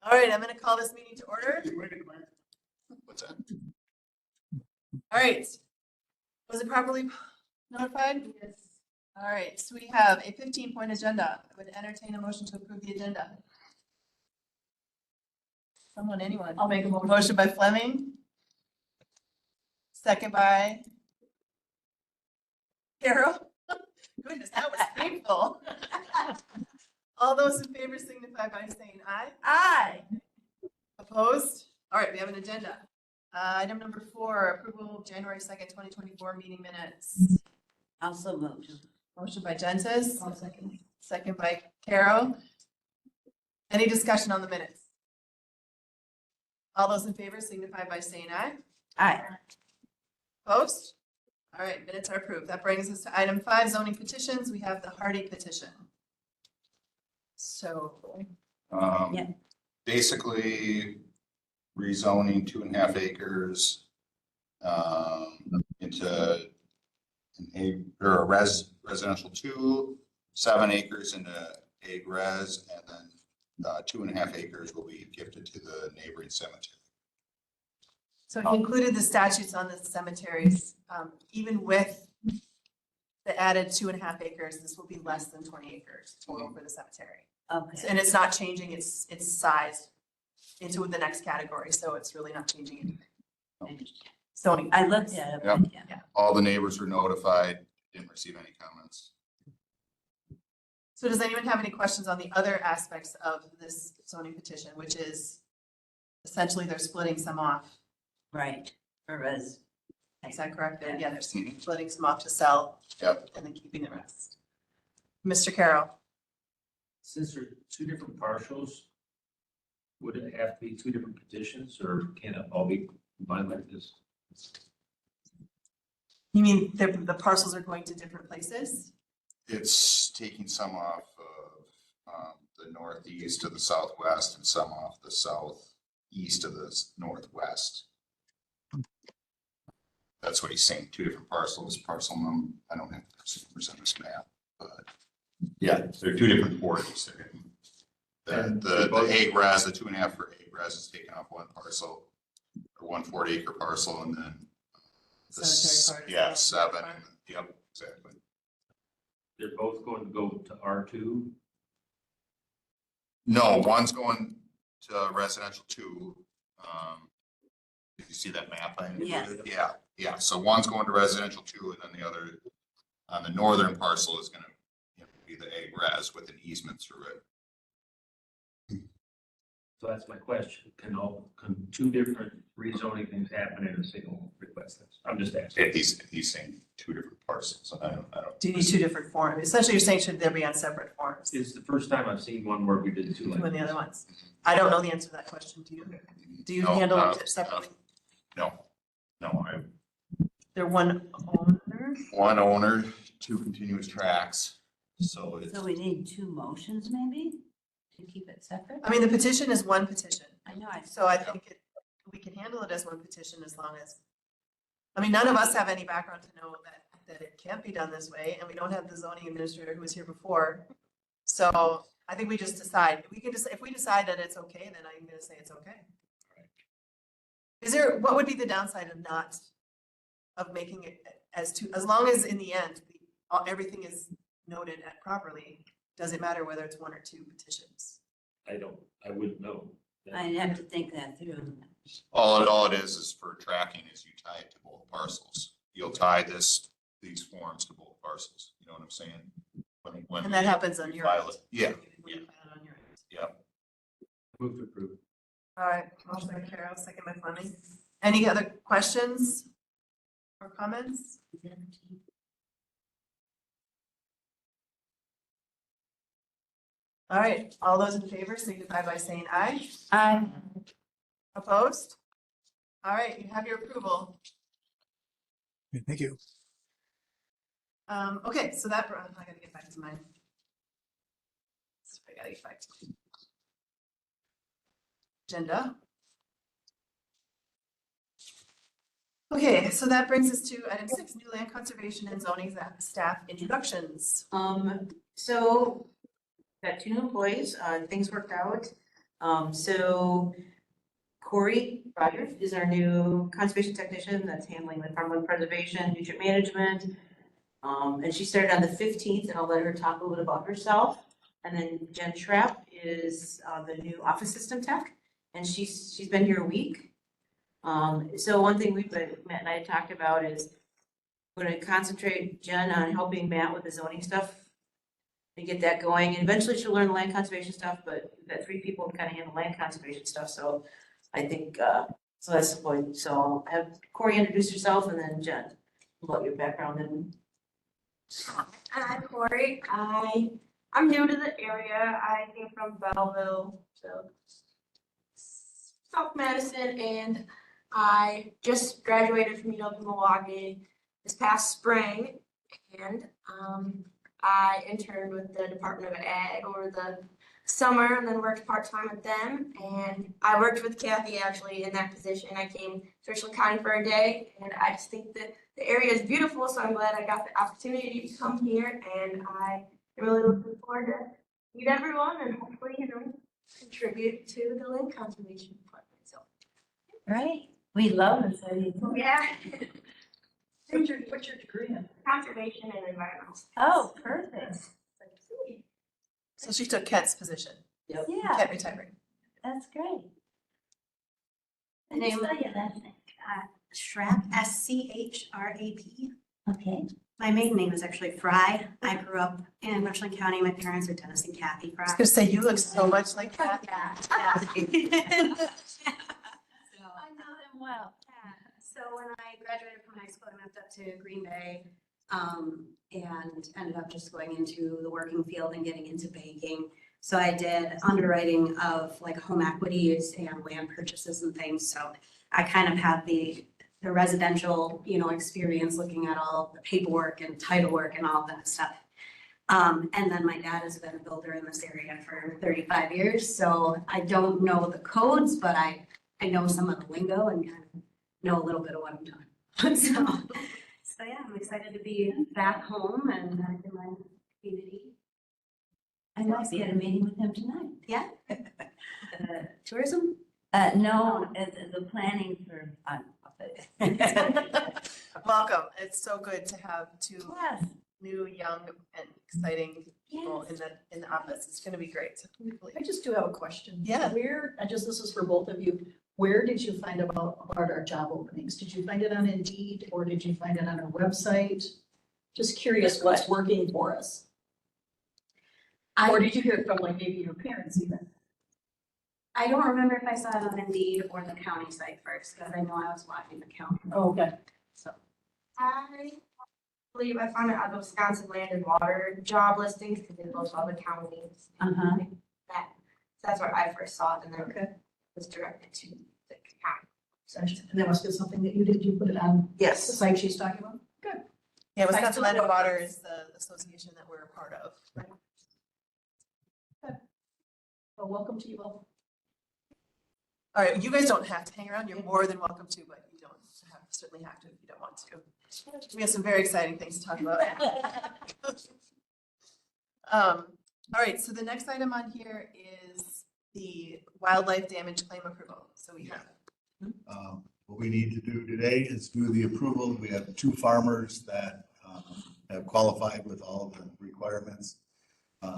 All right, I'm going to call this meeting to order. What's that? All right. Was it properly notified? Yes. All right, so we have a 15-point agenda. I would entertain a motion to approve the agenda. Someone, anyone? I'll make a motion. Motion by Fleming. Second by Carol. Goodness, that was painful. All those in favor signify by saying aye. Aye. Opposed? All right, we have an agenda. Item number 4, approval of January 2nd, 2024 meeting minutes. Also moved. Motion by Gentis, I'll second. second by Carol. Any discussion on the minutes? All those in favor signify by saying aye. Aye. Opposed? All right, minutes are approved. That brings us to item 5, zoning petitions. We have the Hardy petition. So, Yeah. Basically rezoning 2.5 acres into a residential 2, 7 acres into ag res, and then 2.5 acres will be gifted to the neighboring cemetery. so he included the statutes on the cemeteries, even with the added 2.5 acres, this will be less than 20 acres total for the cemetery. Okay. And it's not changing its size into the next category, so it's really not changing anything. Zoning. I looked at it. Yep. Yeah. All the neighbors were notified, didn't receive any comments. So does anyone have any questions on the other aspects of this zoning petition, which is essentially they're splitting some off? Right. For res. Is that correct? They're- Yeah, they're Mhm. splitting some off to sell. Yep. And then keeping the rest. Mr. Carroll, Since there are 2 different parcels, would it have to be 2 different petitions, or can it all be combined like this? you mean the parcels are going to different places? It's taking some off of the northeast to the southwest and some off the southeast to the northwest. That's what he's saying, 2 different parcels, parcel number, I don't have the on this map, but yeah, they're 2 different quarters. The ag res, the 2.5 for ag res is taking off 1 parcel, or 1 40-acre parcel, and then Cemetery part is yeah, the 7, part. yep, exactly. They're both going to go to R2? No, one's going to residential 2. Did you see that map? Yes. Yeah. So one's going to residential 2, and then the other on the northern parcel is going to be the ag res with an easement through it. So that's my question. Can 2 different rezoning things happen in a single request? I'm just asking. He's saying 2 different parcels. I don't. Do you need 2 different forms? Essentially, you're saying should there be on separate forms? It's the first time I've seen one where we did 2 like Two and the this. other ones. I don't know the answer to that question. Do you? Do you No, handle no, it separately? No. They're one owner? One owner, 2 continuous tracks. So it's So we need 2 motions maybe to keep it separate? I mean, the petition is one petition. I know, So I think we can handle it as one petition as long as, I mean, none of us have any background to know that it can't be done this way, and we don't have the zoning administrator who was here before. So I think we just decide, if we decide that it's okay, then I'm gonna say it's okay. What would be the downside of making it as long as in the end, everything is noted properly, does it matter whether it's 1 or 2 petitions? I wouldn't know. I'd have to think that through. all it is for tracking is you tie it to both parcels. You'll tie these forms to both parcels. You know what I'm saying? When And that happens on your file end. it. Yeah. When you file it on your end. Yep. Move to approve. All right, motion by Carol, second by Fleming. Any other questions or comments? All right, all those in favor signify by saying aye. Aye. Opposed? All right, you have your approval. Okay, thank you. Okay, so I gotta get back to mine. I gotta get back to my agenda. Okay, so that brings us to item 6, new land conservation and zoning staff introductions. So got 2 new employees, things worked out. So Corey Rogers is our new conservation technician that's handling the farmland preservation, nutrient management. And she started on the 15th, and I'll let her talk a little bit about herself. And then Jen Schrapp is the new office system tech, and she's been here a week. So one thing Matt and I talked about is we're gonna concentrate Jen on helping Matt with the zoning stuff and get that going. And eventually she'll learn the land conservation stuff, but we've got 3 people to kind of handle land conservation stuff, so I think, so that's the point. So I'll have Corey introduce herself and then Jen, about your background and. I'm Corey. I'm new to the area. I came from Belleville, so South Madison, and I just graduated from UW Milwaukee this past spring, and I interned with the Department of Ag over the summer, and then worked part-time with them. And I worked with Kathy actually in that position. I came to Richland County for a day, and I just think that the area is beautiful, so I'm glad I got the opportunity to come here, and I am really looking forward to meet everyone and hopefully, contribute to the land conservation department. So, Right, we love this idea. yeah. What's your degree in? Conservation and environmental. Oh, perfect. So she took Kent's position. Yeah, Kent retiring. that's great. The name of your last name? Schrapp, S-C-H-R-A-P. Okay. My maiden name is actually Fry. I grew up in Richland County. My parents are Dennis and Kathy I was Fry. gonna say, you look so much like Kathy. Yeah. So, I know them well. so when I graduated from high school, I moved up to Green Bay and ended up just going into the working field and getting into banking. So I did underwriting of like home equities and land purchases and things. So I kind of have the residential, experience looking at all the paperwork and title work and all that stuff. And then my dad has been a builder in this area for 35 years. So I don't know the codes, but I know some of the lingo and kind of know a little bit of what I'm doing. So yeah, I'm excited to be back home and back in my community. I might be at a meeting with them tonight. Yeah. Tourism? No, the planning for, Welcome. It's so good to have 2 yes, new, young, and exciting people in the office. It's gonna be great. I just do have a question. Yeah. This is for both of you. Where did you find about our job openings? Did you find it on Indeed or did you find it on our website? Just curious what's working for us. Or did you hear it from like maybe your parents even? I don't remember if I saw it on Indeed or the county site first, because I know I was watching the county. Oh, okay. So, I believe I found it on the Wisconsin Land and Water job listings because it goes to all the counties. Uh-huh. That, so that's where I first saw it, and then Okay. was directed to the county. So, and that must be something that you did. You put it on the Yes. site she's talking about? Good. Yeah, Wisconsin Land and Water is the association that we're a part of. Well, welcome to you all. All right, you guys don't have to hang around. You're more than welcome to, but you don't certainly have to if you don't want to. We have some very exciting things to talk about. All right, so the next item on here is the wildlife damage claim approval. So we have. What we need to do today is do the approval. We have 2 farmers that have qualified with all the requirements.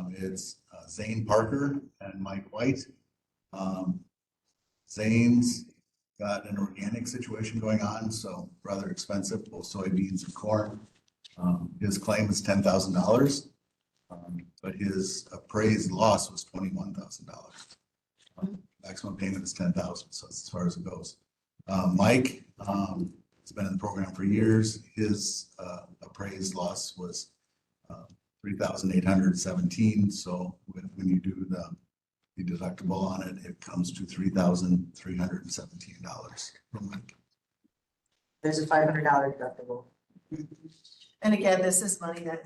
It's Zane Parker and Mike White. Zane's got an organic situation going on, so rather expensive, both soybeans and corn. His claim is $10,000, but his appraised loss was $21,000. Maximum payment is $10,000, so that's as far as it goes. Mike has been in the program for years. His appraised loss was $3,817. So when you do the deductible on it, it comes to $3,317 from Mike. there's a $500 deductible. And again, this is money that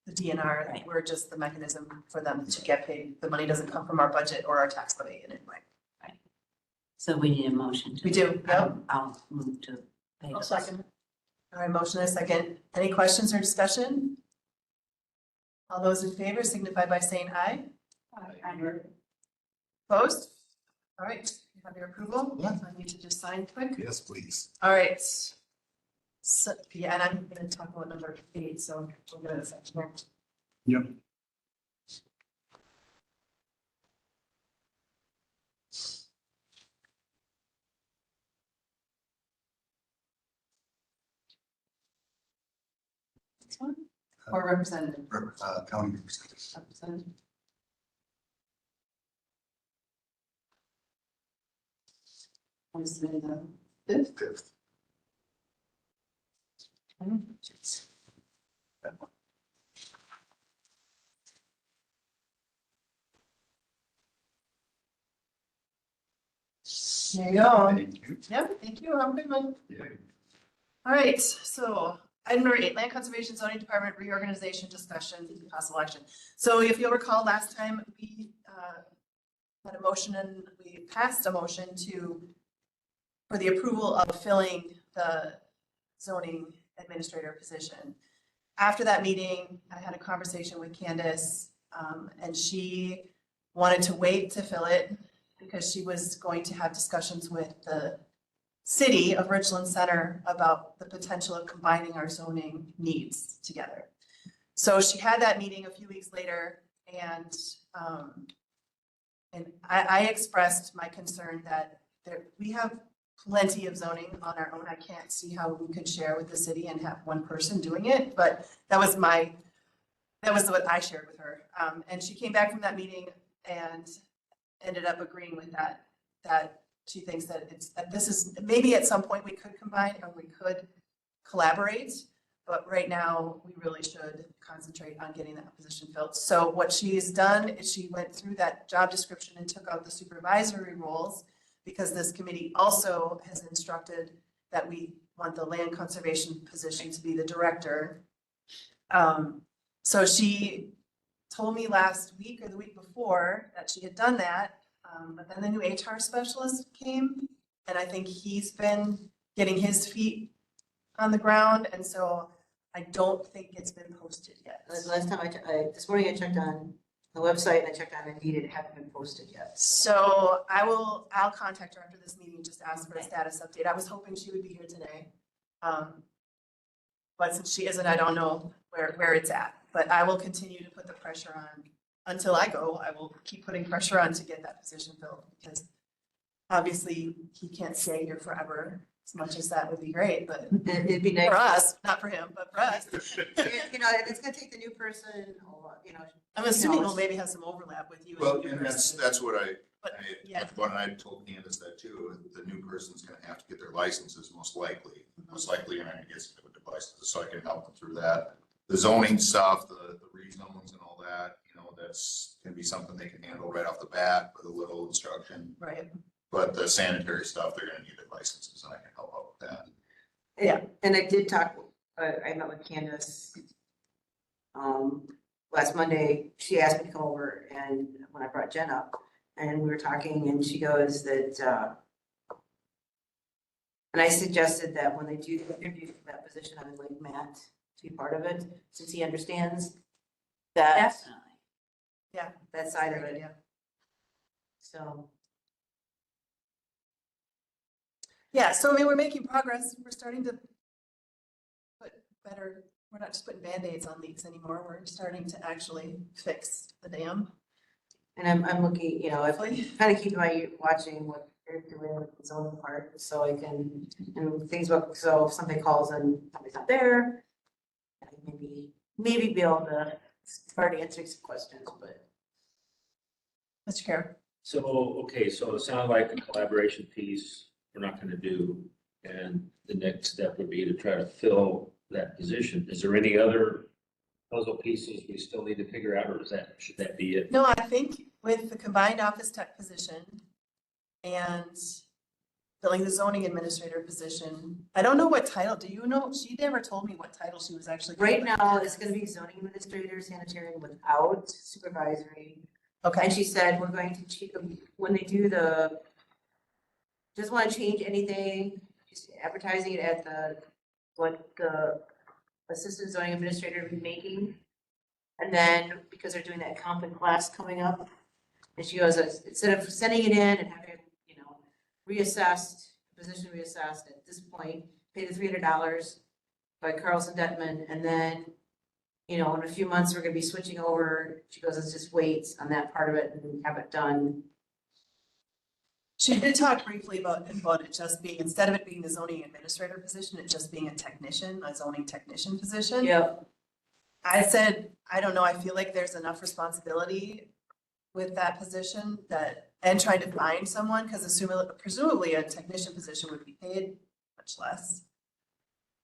the DNR, Right. we're just the mechanism for them to get paid. The money doesn't come from our budget or our tax levy in any way. So we need a motion. We do, yep. I'll move to pay. I'll those. second. All right, motion and a second. Any questions or discussion? All those in favor signify by saying aye. Opposed? All right, you have your approval? Yeah. I need to just sign quick. Yes, please. All right. So, yeah, and I'm gonna talk about number 8, so we'll go to the section. Yep. This one? Or representative? County representative. Representative. I'm submitting the 5th. Fifth. That one. There you go. Thank you. Yep, thank you. Have a good one. Yeah. All right, so item number 8, Land Conservation Zoning Department reorganization discussion, possible action. So if you'll recall, last time we had a motion and we passed a motion for the approval of filling the zoning administrator position. After that meeting, I had a conversation with Candace, and she wanted to wait to fill it because she was going to have discussions with the city of Richland Center about the potential of combining our zoning needs together. So she had that meeting a few weeks later, and I expressed my concern that we have plenty of zoning on our own. I can't see how we could share with the city and have one person doing it, but that was what I shared with her. And she came back from that meeting and ended up agreeing with that she thinks that this is, maybe at some point we could combine or we could collaborate, but right now we really should concentrate on getting that position filled. So what she's done is she went through that job description and took out the supervisory roles, because this committee also has instructed that we want the land conservation position to be the director. So she told me last week or the week before that she had done that, but then the new HR specialist came, and I think he's been getting his feet on the ground, and so I don't think it's been posted yet. Last time this morning I checked on the website and I checked on Indeed, it hadn't been posted yet. So I'll contact her after this meeting, just ask for a status update. I was hoping she would be here today. But since she isn't, I don't know where it's at, but I will continue to put the pressure on until I go. I will keep putting pressure on to get that position filled, because obviously he can't stay here forever, as much as that would be great, but It'd be nice. for us, not for him, but for us. You know, if it's gonna take the new person, or, you know. I'm assuming we'll maybe have some overlap with you. Well, the new and that's person. what But, yeah. what I told Candace that too, the new person's gonna have to get their licenses most likely. Most likely you're gonna get some licenses, so I can help them through that. The zoning stuff, the rezones and all that, you know, that's gonna be something they can handle right off the bat with a little instruction. Right. But the sanitary stuff, they're gonna need their licenses, and I can help out with that. Yeah. And I did talk, I met with Candace last Monday. She asked me to come over, and when I brought Jen up, and we were talking, and she goes that, and I suggested that when they do the interview for that position, I would like Matt to be part of it, since he understands that. Definitely. Yeah. That side of Great it, idea. so. Yeah, so I mean, we're making progress. We're starting to put better, we're not just putting Band-Aids on leaks anymore. We're starting to actually fix the dam. And I'm looking, you know, if Hopefully. kind of keep my watching what they're doing with the zoning part, so I can, and things work, so if somebody calls and somebody's not there, I maybe be able to start answering some questions, but. Mr. Carroll. So, okay, so it sounds like the collaboration piece we're not gonna do, and the next step would be to try to fill that position. Is there any other puzzle pieces we still need to figure out, or should that be it? No, I think with the combined office tech position and filling the zoning administrator position, I don't know what title, do you know? She never told me what title she was actually. Right now, it's gonna be zoning administrator, sanitarian without supervisory. Okay, And she said, we're going to cheat them when they do doesn't want to change anything, just advertising it at what the assistant zoning administrator is making. And then, because they're doing that comp class coming up, and she goes, instead of sending it in and having it reassessed, position reassessed at this point, pay the $300 by Carlson Detman, and then, you know, in a few months, we're gonna be switching over. She goes, let's just wait on that part of it and have it done. She did talk briefly about it just being, instead of it being the zoning administrator position, it just being a zoning technician position. Yep. I said, I don't know, I feel like there's enough responsibility with that position and trying to find someone, because presumably a technician position would be paid much less.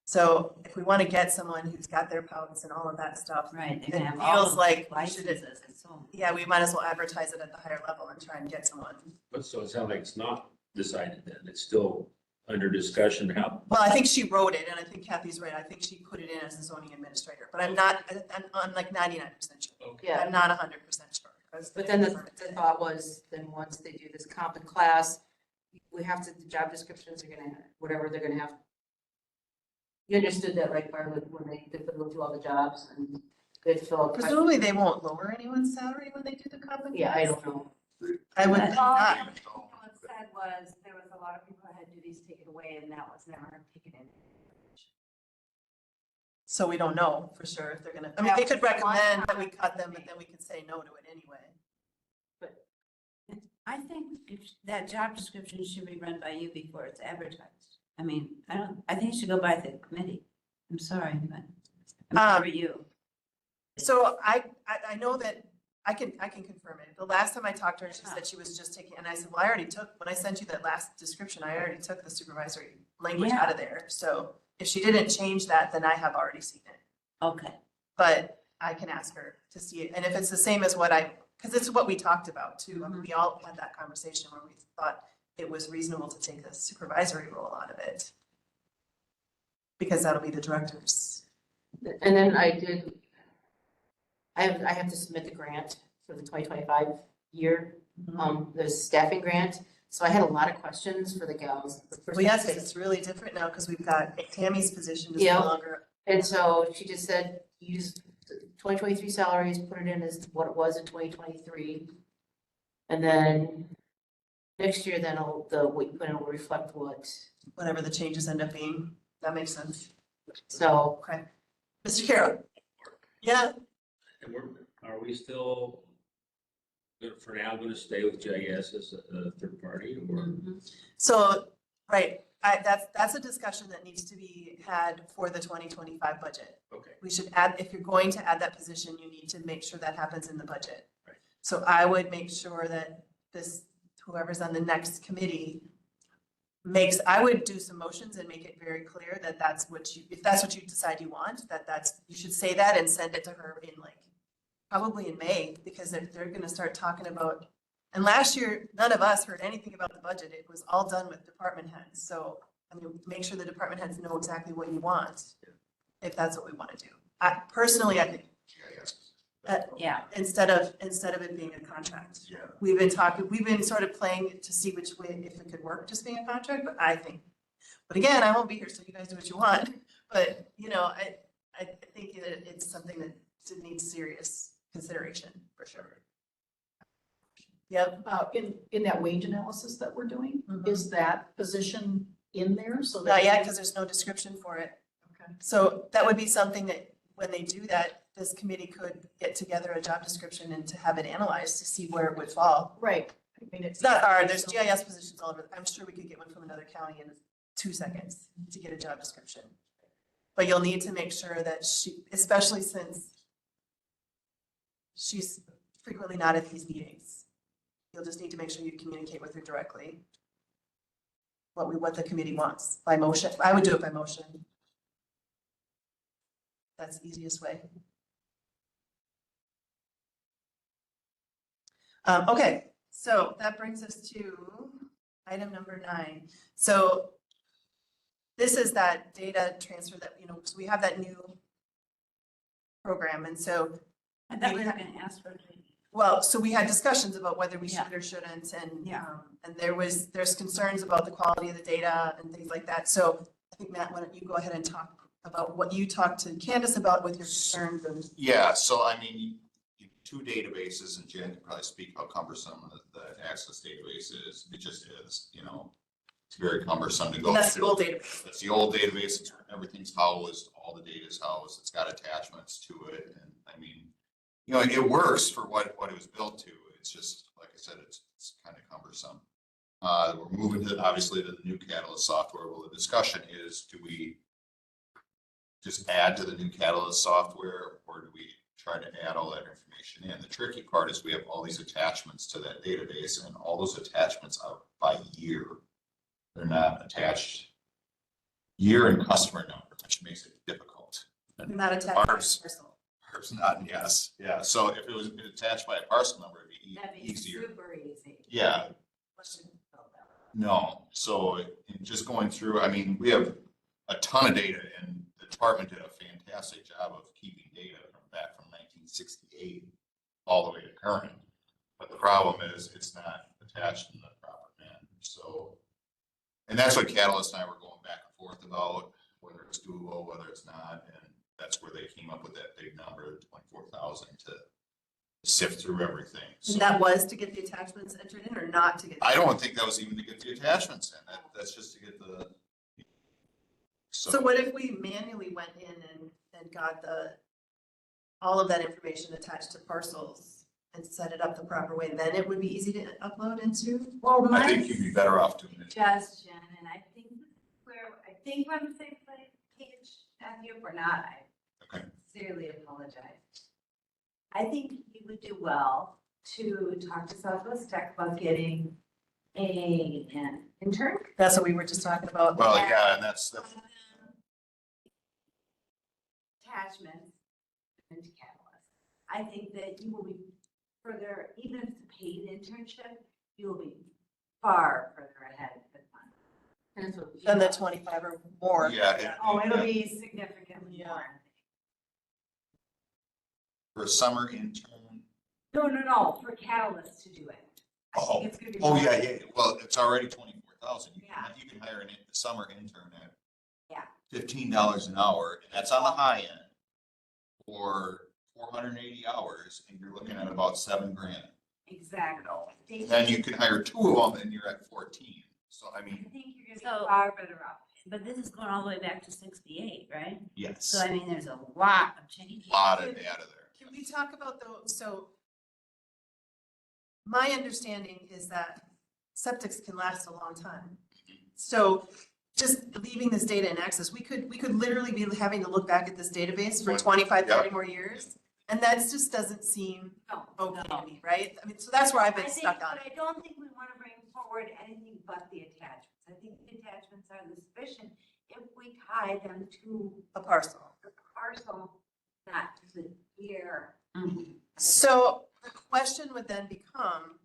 So if we want to get someone who's got their pouts and all of that stuff, Right. it feels like we should, licenses and so on. yeah, we might as well advertise it at the higher level and try and get someone. But so it sounds like it's not decided then, it's still under discussion how, Well, I think she wrote it, and I think Kathy's right, I think she put it in as a zoning administrator, but I'm like 99% sure. okay. Yeah. I'm not 100% sure. But then the thought was, then once they do this comp and class, we have to, the job descriptions are gonna, whatever they're gonna have. You understood that, right, Barb, when they go through all the jobs and they fill. Presumably they won't lower anyone's salary when they do the comp and Yeah, I class. don't know. I would But- not. What said was, there was a lot of people that had duties taken away and that was never taken in. So we don't know for sure if they're gonna, I mean, they could recommend that we cut them, but then we could say no to it anyway. I think that job description should be run by you before it's advertised. I mean, I think it should go by the committee. I'm sorry, but I'm for you. So I know that I can confirm it. The last time I talked to her, she said she was just taking, and I said, well, I already took, when I sent you that last description, I already took the supervisory language out of there. So if she didn't change that, then I have already seen it. Okay. But I can ask her to see it. And if it's the same as because it's what we talked about too. I mean, we all had that conversation where we thought it was reasonable to take the supervisory role out of it. Because that'll be the directors. And then I have to submit the grant for the 2025 year, the staffing grant. So I had a lot of questions for the gals. Well, yes, 'cause it's really different now because we've got Tammy's position is Yeah. no longer. And so she just said, use 2023 salaries, put it in as what it was in 2023. And then next year, then what you put in will reflect what, Whatever the changes end up being. That makes sense. so. Okay. Mr. Carroll? Yeah, And are we still, for now, gonna stay with JS as a third party or? so, right, that's a discussion that needs to be had for the 2025 budget. Okay. We should add, if you're going to add that position, you need to make sure that happens in the budget. Right. So I would make sure that whoever's on the next committee I would do some motions and make it very clear that if that's what you decide you want, you should say that and send it to her in probably in May, because they're gonna start talking about, and last year, none of us heard anything about the budget. It was all done with department heads. So, I mean, make sure the department heads know exactly what you want, if that's what we want to do. Personally, I think, Yeah. instead of it being a contract. Yeah. We've been sort of playing to see which way, if it could work just being a contract, but again, I won't be here, so you guys do what you want. But, I think it's something that needs serious consideration, for sure. Yep. In that wage analysis that we're doing, Mhm. is that position in there so that? Not yet, because there's no description for it. Okay. So that would be something that, when they do that, this committee could get together a job description and to have it analyzed to see where it would fall. Right. I mean, It's not hard, there's GIS positions all over, I'm sure we could get one from another county in 2 seconds to get a job description. But you'll need to make sure that especially since she's frequently not at these meetings, you'll just need to make sure you communicate with her directly what the committee wants, by motion. I would do it by motion. That's the easiest way. Okay, so that brings us to item number 9. So this is that data transfer that, so we have that new program, and so, I thought we were gonna ask for it. well, so we had discussions about whether we Yeah. should or shouldn't, and, Yeah. and there's concerns about the quality of the data and things like that. So I think, Matt, why don't you go ahead and talk about what you talked to Candace about with your concerns and. Yeah, so I mean, 2 databases, and Jen can probably speak how cumbersome the access database is. It just is, It's very cumbersome to go That's the through. old database. That's the old database. It's, everything's housed, all the data is housed. It's got attachments to it. And I mean, you know, it works for what it was built to. It's just, like I said, it's kind of cumbersome. We're moving to, obviously, to the new Catalyst software. Well, the discussion is, do we just add to the new Catalyst software, or do we try to add all that information in? The tricky part is we have all these attachments to that database, and all those attachments are by year. They're not attached year and customer number, which makes it difficult. Not attached. Ours not, yes, yeah. So if it was attached by a parcel number, it'd be That'd be easier. super easy. Yeah, no, so in just going through, I mean, we have a ton of data, and the department did a fantastic job of keeping data from back from 1968 all the way to current. But the problem is it's not attached in the proper manner. So, and that's what Catalyst and I were going back and forth about, whether it's doable, whether it's not, and that's where they came up with that big number, 24,000, to sift through everything. So And that was to get the attachments entered in or not to get? I don't think that was even to get the attachments in. That's just to get the. So what if we manually went in and got all of that information attached to parcels and set it up the proper way? Then it would be easy to upload into? Well, I my think you'd be better off doing it. suggestion, and I think we're on the same page as you, or not, I Okay. sincerely apologize. I think you would do well to talk to Southwest Tech about getting an intern. That's what we were just talking about. Well, yeah, and that's Attachments into Catalyst. I think that you will be further, even if it's a paid internship, you will be far further ahead of the fun. And that's what. Than the 25 or more. yeah. Oh, it'll be significantly Yeah. more. For a summer intern. No, for Catalyst to do it. I think it's gonna be. Oh, more. yeah. Well, it's already 24,000. Yeah. You can hire a summer intern at. Yeah. $15 an hour, and that's on the high end. For 480 hours, and you're looking at about $7,000. Exactly. Then you can hire 2 of them, and you're at 14. So I I mean, think you're gonna So- be far better off. But this is going all the way back to 68, right? yes, So I mean, there's a lot of changes. a lot of data there. Can we talk about those? So my understanding is that septics can last a long time. So just leaving this data in access, we could literally be having to look back at this database for 25, 30 more years. And that just doesn't seem okay to me, right? I mean, so that's where I've been stuck on. But I don't think we want to bring forward anything but the attachments. I think the attachments are sufficient if we tie them to A parcel. the parcel, not to the year. So the question would then become,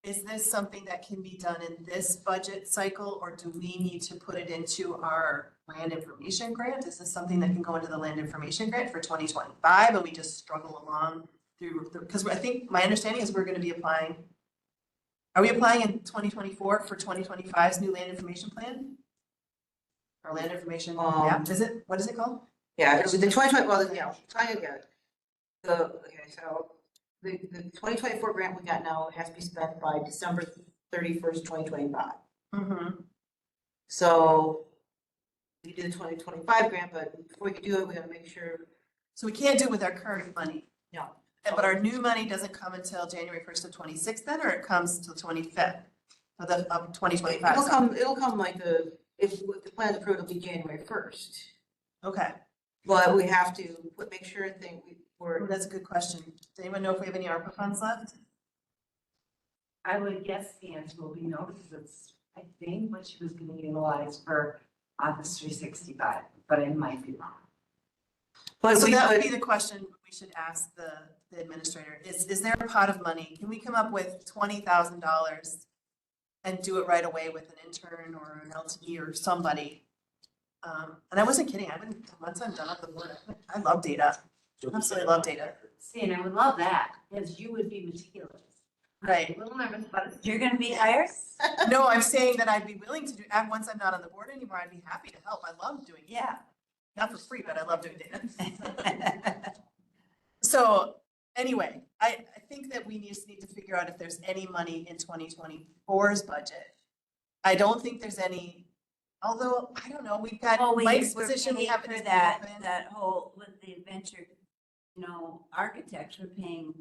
is this something that can be done in this budget cycle, or do we need to put it into our land information grant? Is this something that can go into the land information grant for 2025 and we just struggle along through, because I think my understanding is we're gonna be applying. Are we applying in 2024 for 2025's new land information plan? Or land information map, is it, what is it called? Yeah, it'll be the 2020, well, yeah, trying to get it. So the 2024 grant we got now has to be spent by December 31st, 2025. Mm-hmm. So we do the 2025 grant, but before we can do it, we gotta make sure, So we can't do it with our current money. no. But our new money doesn't come until January 1st of 26 then, or it comes till 25th of 2025? It'll come like if the plan's approved, it'll be January 1st. Okay, But we have to make sure we're, that's a good question. Does anyone know if we have any ARPA funds left? I would guess the answer will be no, because it's, I think, what she was gonna utilize for Office 365, but I might be wrong. but So we that would could, be the question we should ask the administrator. Is there a pot of money? Can we come up with $20,000 and do it right away with an intern or an LTE or somebody? And I wasn't kidding. Once I'm done at the board, I love data. Absolutely love data. See, and I would love that, because you would be meticulous. Right. A little nervous about it. You're gonna be hired? No, I'm saying that I'd be willing to do, and once I'm not on the board anymore, I'd be happy to help. I love doing data. Yeah. Not for free, but I love doing data. So anyway, I think that we just need to figure out if there's any money in 2024's budget I don't think there's any, although, I don't know, we've got Oh, Mike's we're position, we paying haven't. for even that, opened. that whole, with the venture, architects, we're paying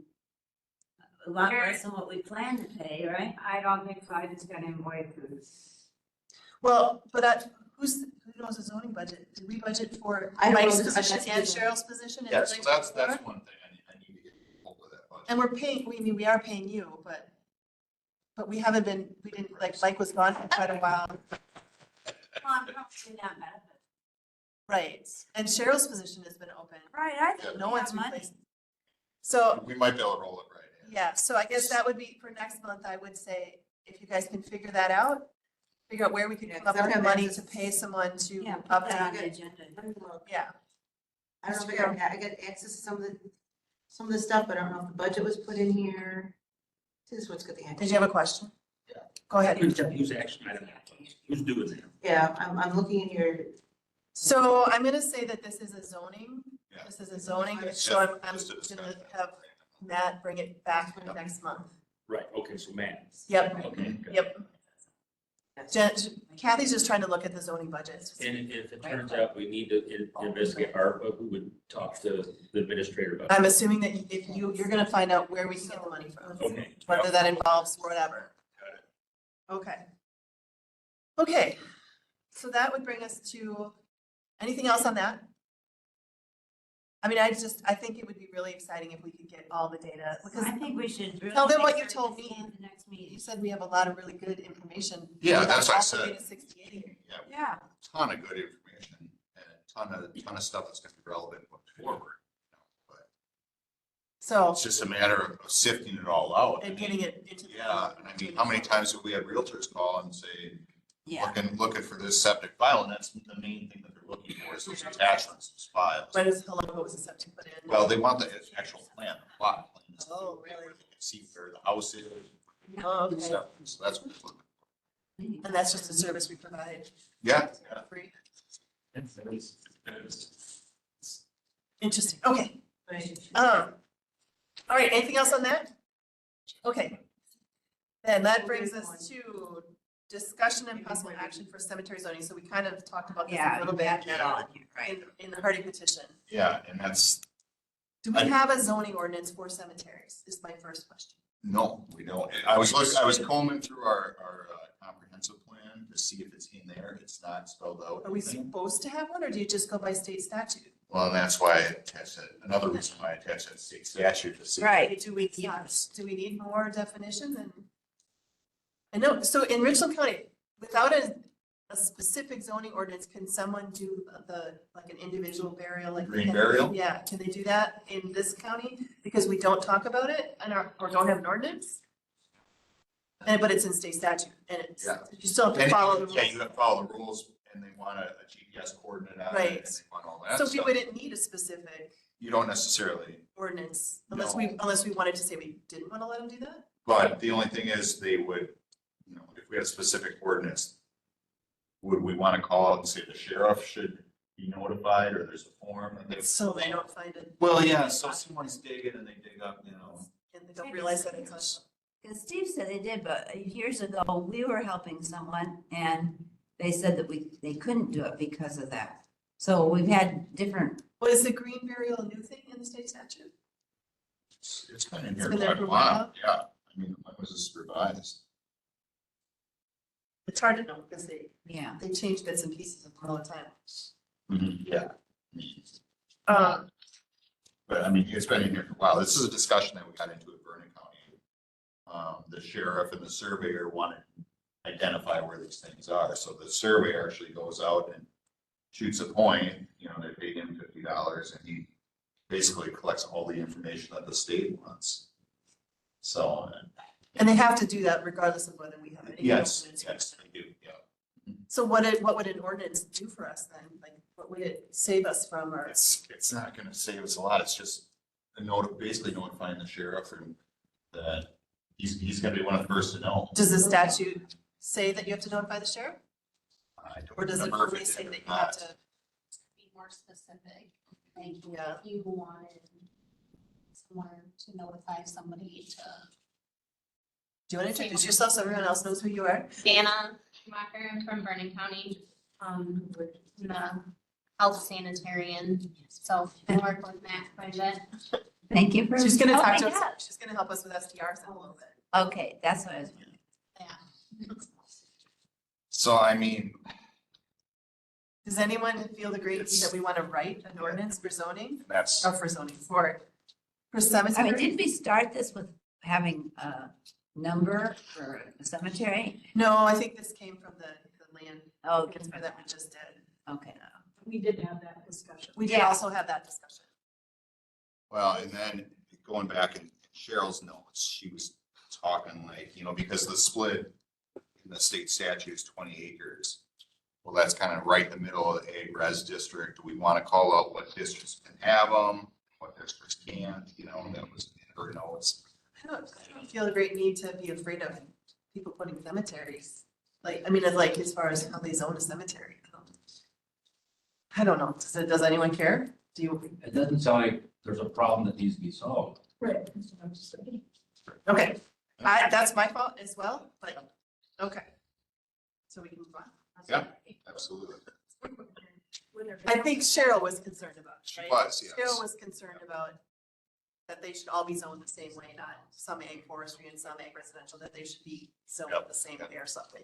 a lot less than what we planned to pay, right? I don't think so, I just got invoices. Well, but who knows the zoning budget? Did we budget for I don't Mike's know, position that's and even- Cheryl's position? Yeah, so that's before? one thing I need to get over that budget. And we're paying, we are paying you, but we haven't been, we didn't, like, Mike was gone for quite a while. Well, I'm probably not benefit. Right, and Cheryl's position has been open. Right, I think No we one's have money. replaced. So, We might be able to roll it right in. yeah, so I guess that would be for next month, I would say, if you guys can figure that out, figure out where we can Yeah, come up 'cause I with don't the have money access- to pay someone to Yeah, put that on update the it. agenda. Yeah, I don't know if I got access to some of the stuff, but I don't know if the budget was put in here. This is what's good the. did you have a question? Yeah. Go ahead. Who's action item? Who's doing that? Yeah, I'm looking in here. So I'm gonna say that this is a zoning, Yeah. this is a zoning, Yeah, so I'm just a gonna discussion. have Matt bring it back for next month. Right, okay, so Matt. Yep, Okay. yep. Kathy's just trying to look at the zoning budget. And if it turns out we need to investigate ARPA, we would talk to the administrator about it. I'm assuming that if you're gonna find out where we can get the money from, Okay. whether that involves whatever. Okay. Okay, so that would bring us to, anything else on that? I mean, I think it would be really exciting if we could get all the data, because I think we should. really Tell them what make you sure told this me. came to Next you meeting. said we have a lot of really good information. Yeah, that's what I All the way said. to 68. Yeah, Yeah. ton of good information and a ton of stuff that's gonna be relevant going forward. But So, it's just a matter of sifting it all out. and getting it into. Yeah, and I mean, how many times have we had realtors call and say, Yeah. looking for this septic file, and that's the main thing that they're looking for, is those attachments, those files. How long ago was the septic put in? Well, they want the actual plan, the plot plan. Oh, really? Where they can see where the house is. Oh, okay. So that's what it's looking for. And that's just a service we provide Yeah, yeah. free. Interesting, okay. All right, anything else on that? Okay. Then that brings us to discussion and possible action for cemetery zoning. So we kind of talked about this Yeah, a little you bit have that all in here, right? in the Hardy petition. Yeah, and that's, Do we have a zoning ordinance for cemeteries? Is my first question. no, we don't. I was combing through our comprehensive plan to see if it's in there. It's not spelled out. Are we supposed to have one, or do you just go by state statute? Well, and that's why I attached it. Another reason why I attached that state statute to see. Right. Do we need more definition than? I know, so in Richland County, without a specific zoning ordinance, can someone do like an individual burial, like? Green burial? Yeah, can they do that in this county? Because we don't talk about it or don't have an ordinance? But it's in state statute, and it's, Yeah. you still have to And, follow the rules. yeah, you have to follow the rules, and they want a GPS coordinate on it, Right. and they want all that So we stuff. wouldn't need a specific You don't necessarily, ordinance No. unless we wanted to say we didn't want to let them do that? but the only thing is they would, if we had a specific ordinance, would we want to call out and say the sheriff should be notified, or there's a form that they? So they don't find it, Well, yeah, so someone's digging and they dig up, and they don't realize that it's on. Because Steve said they did, but years ago, we were helping someone and they said that they couldn't do it because of that. So we've had different, Well, is the green burial a new thing in the state statute? It's been in here been there quite for a a while, yeah. I mean, when was this revised? It's hard to know because yeah. they change bits and pieces all the time. Yeah. But I mean, it's been in here for a while. This is a discussion that we got into at Vernon County. The sheriff and the surveyor want to identify where these things are. So the surveyor actually goes out and shoots a point, they pay him $50 and he basically collects all the information that the state wants. So, and they have to do that regardless of whether we have any. yes, ordinance. yes, they do, yeah. So what would an ordinance do for us then? Like, what would it save us from, or? It's not gonna save us a lot. It's just basically notifying the sheriff and that he's gonna be one of the first to know. Does the statute say that you have to notify the sheriff? I don't Or does it remember if only say did or that you have not. to? Be more specific, like Yeah. if you wanted someone to notify somebody to. Do you want to introduce yourself so everyone else knows who you are? Dana, Schumacher. I'm from Vernon County, in the health sanitarian, so I work with Matt quite a bit. Thank you for. She's gonna talk helping to us, out. she's gonna help us with STRs in a little bit. Okay, that's what I was wondering. Yeah. So I mean, Does anyone feel the great that we want to write an ordinance for zoning, that's, or for zoning, for I mean, cemetery? didn't we start this with having a number for the cemetery? No, I think this came from the land Oh, transfer that we just did. okay. We did have that discussion. We did Yeah. also have that discussion. well, and then going back in Cheryl's notes, she was talking like, because the split in the state statute is 20 acres. Well, that's kind of right in the middle of the ag res district. We want to call out what districts can have them, what districts can't, that was in her notes. I don't feel a great need to be afraid of people putting cemeteries. Like, I mean, it's like as far as how they zone a cemetery. I don't know. Does anyone care? Do you? It doesn't sound like there's a problem that needs to be solved. Right. That's what I was just saying. Okay, that's my fault as well, but, okay. So we can move on. Yeah. Absolutely. I think Cheryl was concerned about, it, She right? was, yes. Cheryl was concerned about that they should all be zoned the same way, not some ag forestry and some ag residential, that they should be zoned Yep. the same way or something.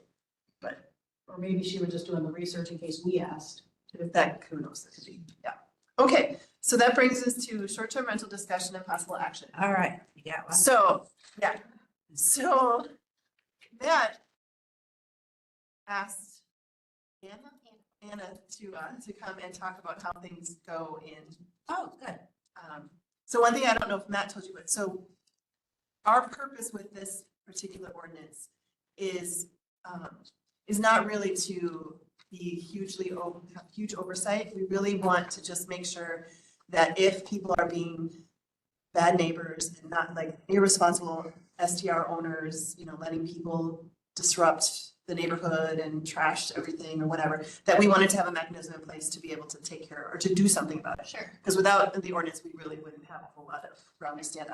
But Or maybe she was just doing the research in case we asked. if that, who knows, that could be, yeah. Okay, so that brings us to short-term rental discussion and possible action. All right, you got one? So, yeah, so Matt asked Anna to come and talk about how things go in. Oh, good. So one thing I don't know if Matt told you, but so our purpose with this particular ordinance is not really to be have huge oversight. We really want to just make sure that if people are being bad neighbors and not like irresponsible STR owners, letting people disrupt the neighborhood and trash everything or whatever, that we wanted to have a mechanism in place to be able to take care or to do something about it. Sure. Because without the ordinance, we really wouldn't have a whole lot of ground to stand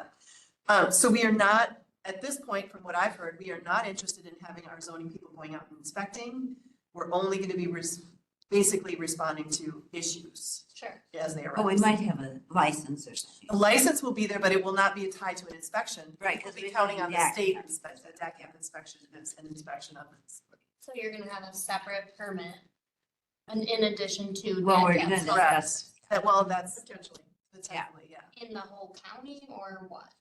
on. So we are not, at this point, from what I've heard, we are not interested in having our zoning people going out and inspecting. We're only going to be basically responding to issues Sure. as they arise. Oh, we might have a license or something. A license will be there, but it will not be tied to an inspection. Right, We'll 'cause be we counting don't on need the DAC. state inspection, the DACAP inspection as an inspection of it. So you're gonna have a separate permit, and in addition to. Well, we're that gonna gas discuss. That's Potentially. potentially, yeah. In the whole county or what?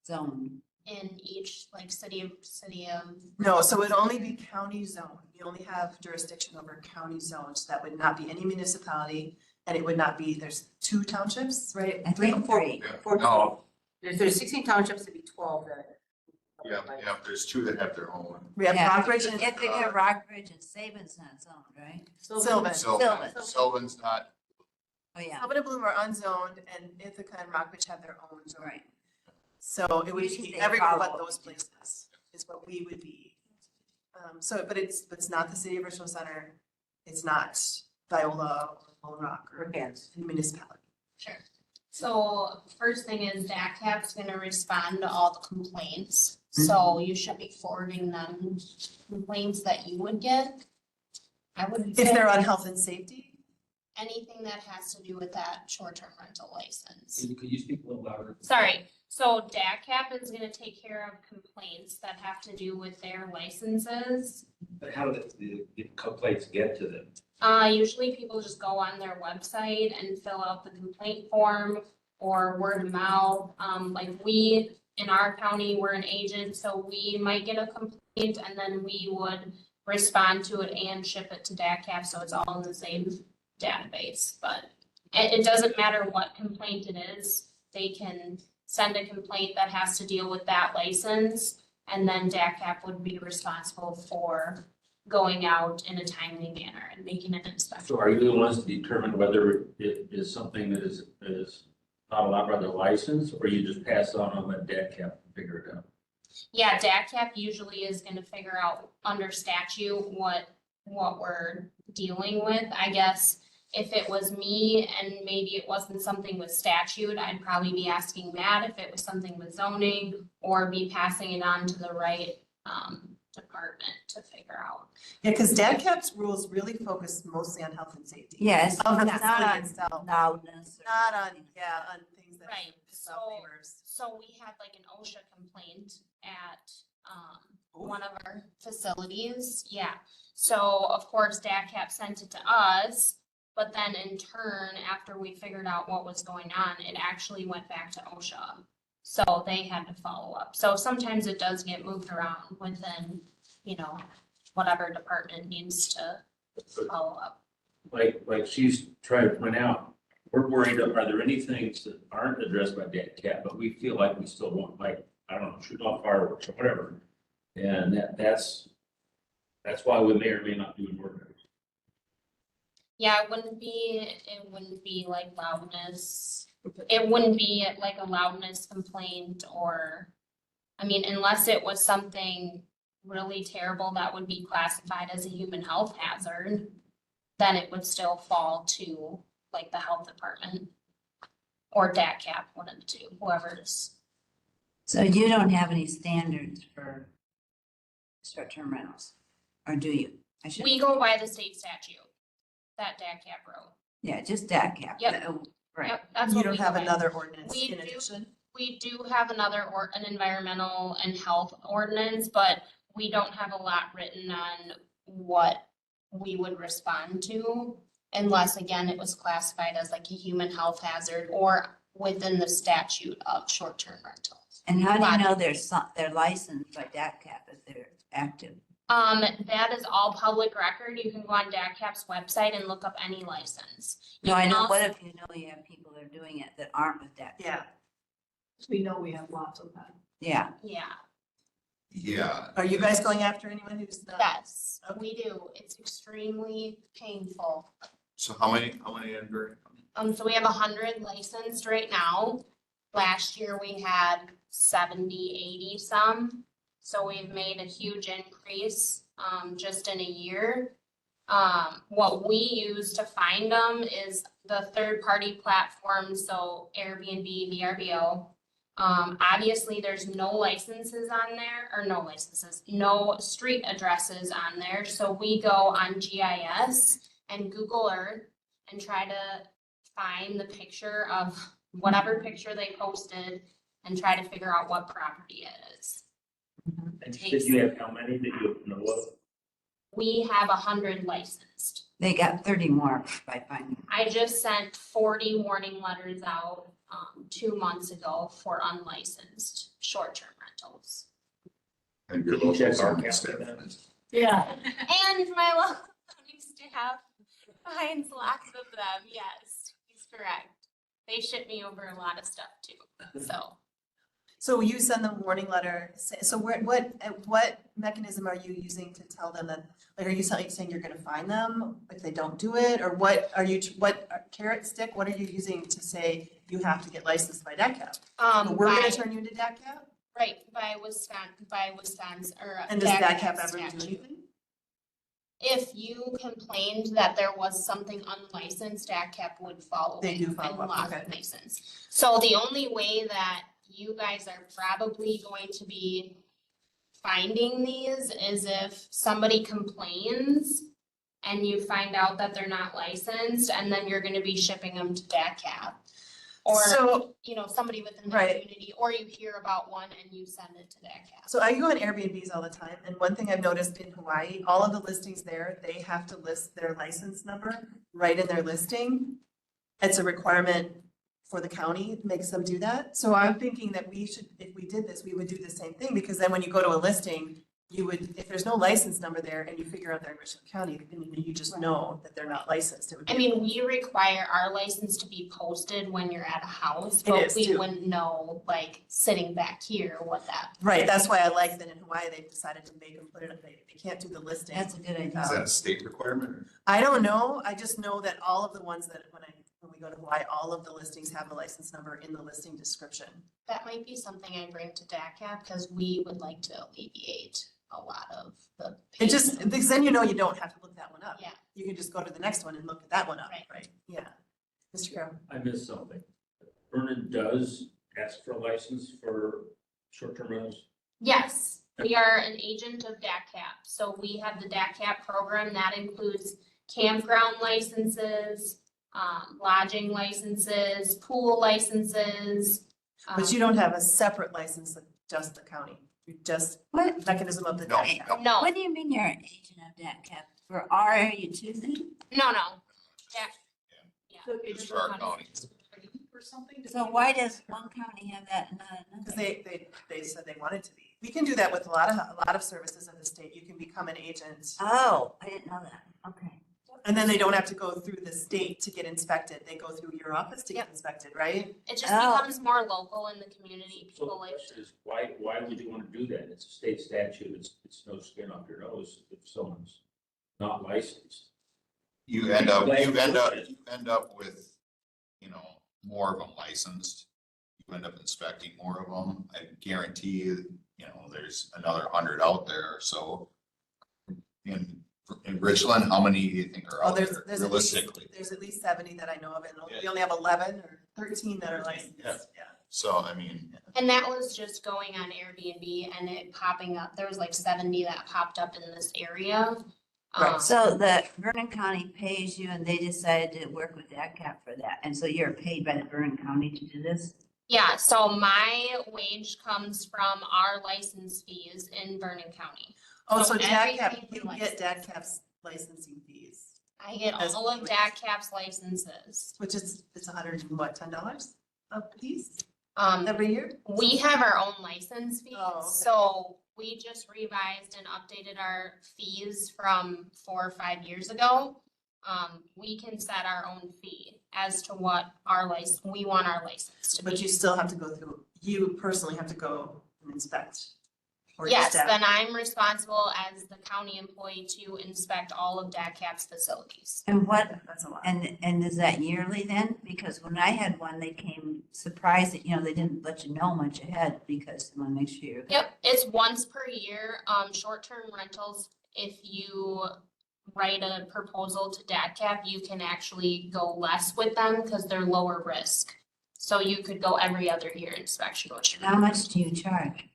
Zone. In each, like, city of, No, so it would only be county zone. You only have jurisdiction over county zones. That would not be any municipality. And it would not be, there's 2 townships, right? I think 3. No, There's 16 townships, it'd be 12 that. yeah, there's 2 that have their own. We have Yeah. Rockbridge and If they get Rockbridge and Sabin's not zoned, right? Sylvan. Sylvan's not, Oh, yeah, Sylvan and Bloom are unzoned and Ithaca and Rockbridge have their own zone. right. So it would Usually be they everywhere but follow. those places is what we would be. But it's not the city of Richland Center. It's not Viola or Lone Rock or Okay. any municipality. sure. So first thing is DACAP's gonna respond to all the complaints. So you should be forwarding them complaints that you would get. I would If say they're on health and safety, anything that has to do with that short-term rental license. Could you speak a little louder? Sorry, so DACAP is gonna take care of complaints that have to do with their licenses. But how do the complaints get to them? Usually people just go on their website and fill out the complaint form or word of mouth. Like we, in our county, we're an agent, so we might get a complaint and then we would respond to it and ship it to DACAP, so it's all in the same database. But it doesn't matter what complaint it is, they can send a complaint that has to deal with that license. And then DACAP would be responsible for going out in a timely manner and making an inspection. So are you the ones to determine whether it is something that is not allowed by the license, or you just pass it on and let DACAP figure it out? Yeah, DACAP usually is gonna figure out under statute what we're dealing with. I guess if it was me and maybe it wasn't something with statute, I'd probably be asking Matt if it was something with zoning or be passing it on to the right department to figure out. Yeah, because DADCAP's rules really focus mostly on health and safety. Yes, Of the not facility on itself, loudness. or not on, anything like yeah, that. on things that Right, piss off so- neighbors. So we had like an OSHA complaint at, one of our facilities, yeah. So of course DACAP sent it to us, but then in turn, after we figured out what was going on, it actually went back to OSHA. So they had to follow up. So sometimes it does get moved around within, whatever department needs to follow up. Like she's trying to point out, we're worried, are there any things that aren't addressed by DACAP, but we feel like we still want, like, I don't know, shooting off fireworks or whatever. And that's why we may or may not do an ordinance. Yeah, it wouldn't be like loudness. It wouldn't be like a loudness complaint or, unless it was something really terrible that would be classified as a human health hazard, then it would still fall to like the health department or DACAP, one of the two, whoever it is. So you don't have any standards for short-term rentals, or do you? I should, We go by the state statute that DACAP wrote. yeah, just DACAP. Yep. Right. Yep, that's You what don't we go have by. another ordinance We in do. addition? We do have an environmental and health ordinance, but we don't have a lot written on what we would respond to unless, again, it was classified as like a human health hazard or within the statute of short-term rentals. And how do you know they're licensed by DACAP if they're active? That is all public record. You can go on DACAP's website and look up any license. No, You I can know, also- what if you know you have people that are doing it that aren't with DACAP? Yeah. We know we have lots of that. Yeah, Yeah, Yeah. Are you guys going after anyone who's not? yes, we do. It's extremely painful. So how many under? So we have 100 licensed right now. Last year we had 70, 80 some. So we've made a huge increase, just in a year. What we use to find them is the third-party platforms, so Airbnb, VRBO. Obviously, there's no licenses on there, or no street addresses on there. So we go on GIS and Google Earth and try to find the picture of whatever picture they posted and try to figure out what property it is. And you said you have how many that you know of? We have 100 licensed. they got 30 more by finding. I just sent 40 warning letters out 2 months ago for unlicensed short-term rentals. And your Did you check local our zoning county staff. then? Yeah. And my local zoning staff finds lots of them, yes, he's correct. They ship me over a lot of stuff too, so. So you send them a warning letter, so what mechanism are you using to tell them that, like, are you saying you're gonna find them if they don't do it? Or what are you, carrot stick, what are you using to say you have to get licensed by DACAP? We're gonna turn you into DACAP? Right, by Wisconsin, or. And does DACAP ever do statute. anything? If you complained that there was something unlicensed, DACAP would follow. They do and follow up, log okay. the license. So the only way that you guys are probably going to be finding these is if somebody complains and you find out that they're not licensed, and then you're gonna be shipping them to DACAP. Or, So, somebody within the Right. community, or you hear about one and you send it to DACAP. so I go on Airbnbs all the time, and one thing I've noticed in Hawaii, all of the listings there, they have to list their license number right in their listing. It's a requirement for the county, makes them do that. So I'm thinking that we should, if we did this, we would do the same thing, because then when you go to a listing, you would, if there's no license number there and you figure out they're in Richland County, then you just know that they're not licensed. It would be. We require our license to be posted when you're at a house, It but is, we too. wouldn't know, like, sitting back here, what that. Right, that's why I like that in Hawaii, they decided to make them put it, they can't do the listing. That's a good idea. Is that a state requirement? I don't know, I just know that all of the ones that, when we go to Hawaii, all of the listings have a license number in the listing description. That might be something I bring to DACAP, because we would like to alleviate a lot of the. It just, because then you know you don't have to look that one up. Yeah. You can just go to the next one and look at that one up, Right. right? Yeah. Mr. Carroll? I missed something. Vernon does ask for a license for short-term rentals. Yes, We are an agent of DACCAP, so we have the DACCAP program that includes campground licenses, lodging licenses, pool licenses. But you don't have a separate license than just the county. You just What, mechanism of the No, DACCAP. no. No, what do you mean you're an agent of DACCAP for our area too then? no. DAC, yeah. So It's for our county. Or something? So why does one county have that and not Because another? they said they wanted to be. We can do that with a lot of services in the state. You can become an agent. Oh, I didn't know that. Okay. And then they don't have to go through the state to get inspected. They go through your office to get Yep. inspected, right? It just Oh. becomes more local in the community. So the People like, question is, why would you want to do that? It's a state statute. It's no skin off your nose if someone's not licensed. You end up with, more of them licensed. You end up inspecting more of them. I guarantee you, there's another 100 out there. So in Richland, how many do you think are Oh, out there there's realistically? There's at least 70 that I know of, and Yeah. we only have 11 or 13 that are licensed. Yeah. Yeah. So, I mean, and that was just going on Airbnb and it popping up. There was like 70 that popped up in this area. Right. So the Vernon County pays you and they decided to work with DACCAP for that. And so you're paid by the Vernon County to do this? Yeah, so my wage comes from our license fees in Vernon County. Oh, So so DACCAP, everything you we get DACCAP's licensing fees, I get As all of always. DACCAP's licenses. which is, it's $110 a piece Um, every year? we have our own license fees, Oh, okay. so we just revised and updated our fees from 4 or 5 years ago. We can set our own fee as to what we want our license to be. But you still have to go through, you personally have to go and inspect. or your Yes, staff. then I'm responsible as the county employee to inspect all of DACCAP's facilities. And what, That's a lot. and is that yearly then? Because when I had one, they came surprised that, they didn't let you know much ahead because they want to make sure you're. Yep, it's once per year. Short-term rentals, if you write a proposal to DACCAP, you can actually go less with them because they're lower risk. So you could go every other year inspection, which How much do you charge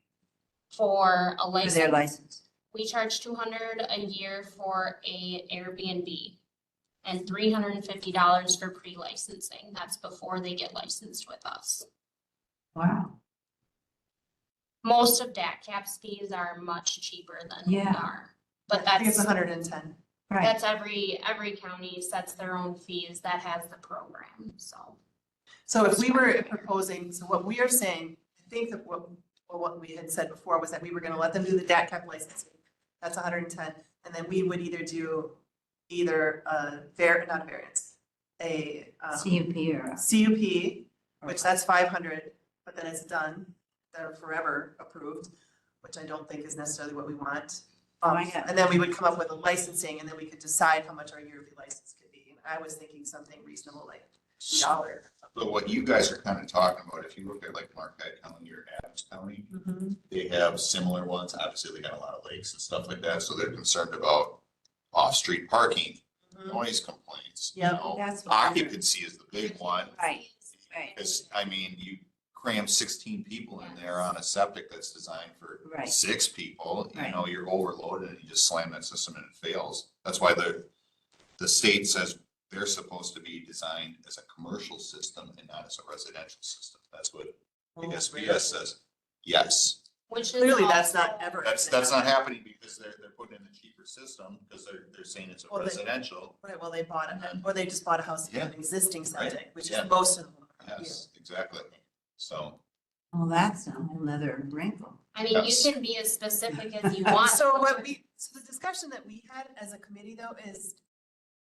for a for their license, license? we charge $200 a year for a Airbnb and $350 for pre-licensing. That's before they get licensed with us. Wow. Most of DACCAP's fees are much cheaper than we Yeah. are. But I think it's that's, 110. Right. that's every county sets their own fees that has the program, so. So if we were proposing, so what we are saying, I think that what we had said before was that we were gonna let them do the DACCAP licensing. That's 110, and then we would either do not a variance, a CUP or. CUP, which that's 500, but then it's done, they're forever approved, which I don't think is necessarily what we want. Oh, I got it. And then we would come up with a licensing, and then we could decide how much our yearly license could be. I was thinking something reasonable, like $1. but what you guys are kind of talking about, if you look at like Marquette County or Adams County, they have similar ones. Obviously, they got a lot of lakes and stuff like that, so they're concerned about off-street parking, noise complaints. Yep. That's what I heard. Occupancy is the big one. Right, right. Because, you cram 16 people in there on a septic that's designed for Right. 6 people, Right. You're overloaded and you just slam that system and it fails. That's why the state says they're supposed to be designed as a commercial system and not as a residential system. That's what the SBS says. Yes, Which is Clearly, that's also- not ever. that's gonna not happen. happening because they're putting in a cheaper system because they're saying it's a Well, they- residential. Right, well, they bought it, or they just bought a house with Yeah. an existing septic, which Yeah. is most of them. Yes, exactly. So, Well, that's a whole nother wrinkle. I mean, you Yes. can be as specific as you want. So so the discussion that we had as a committee though is,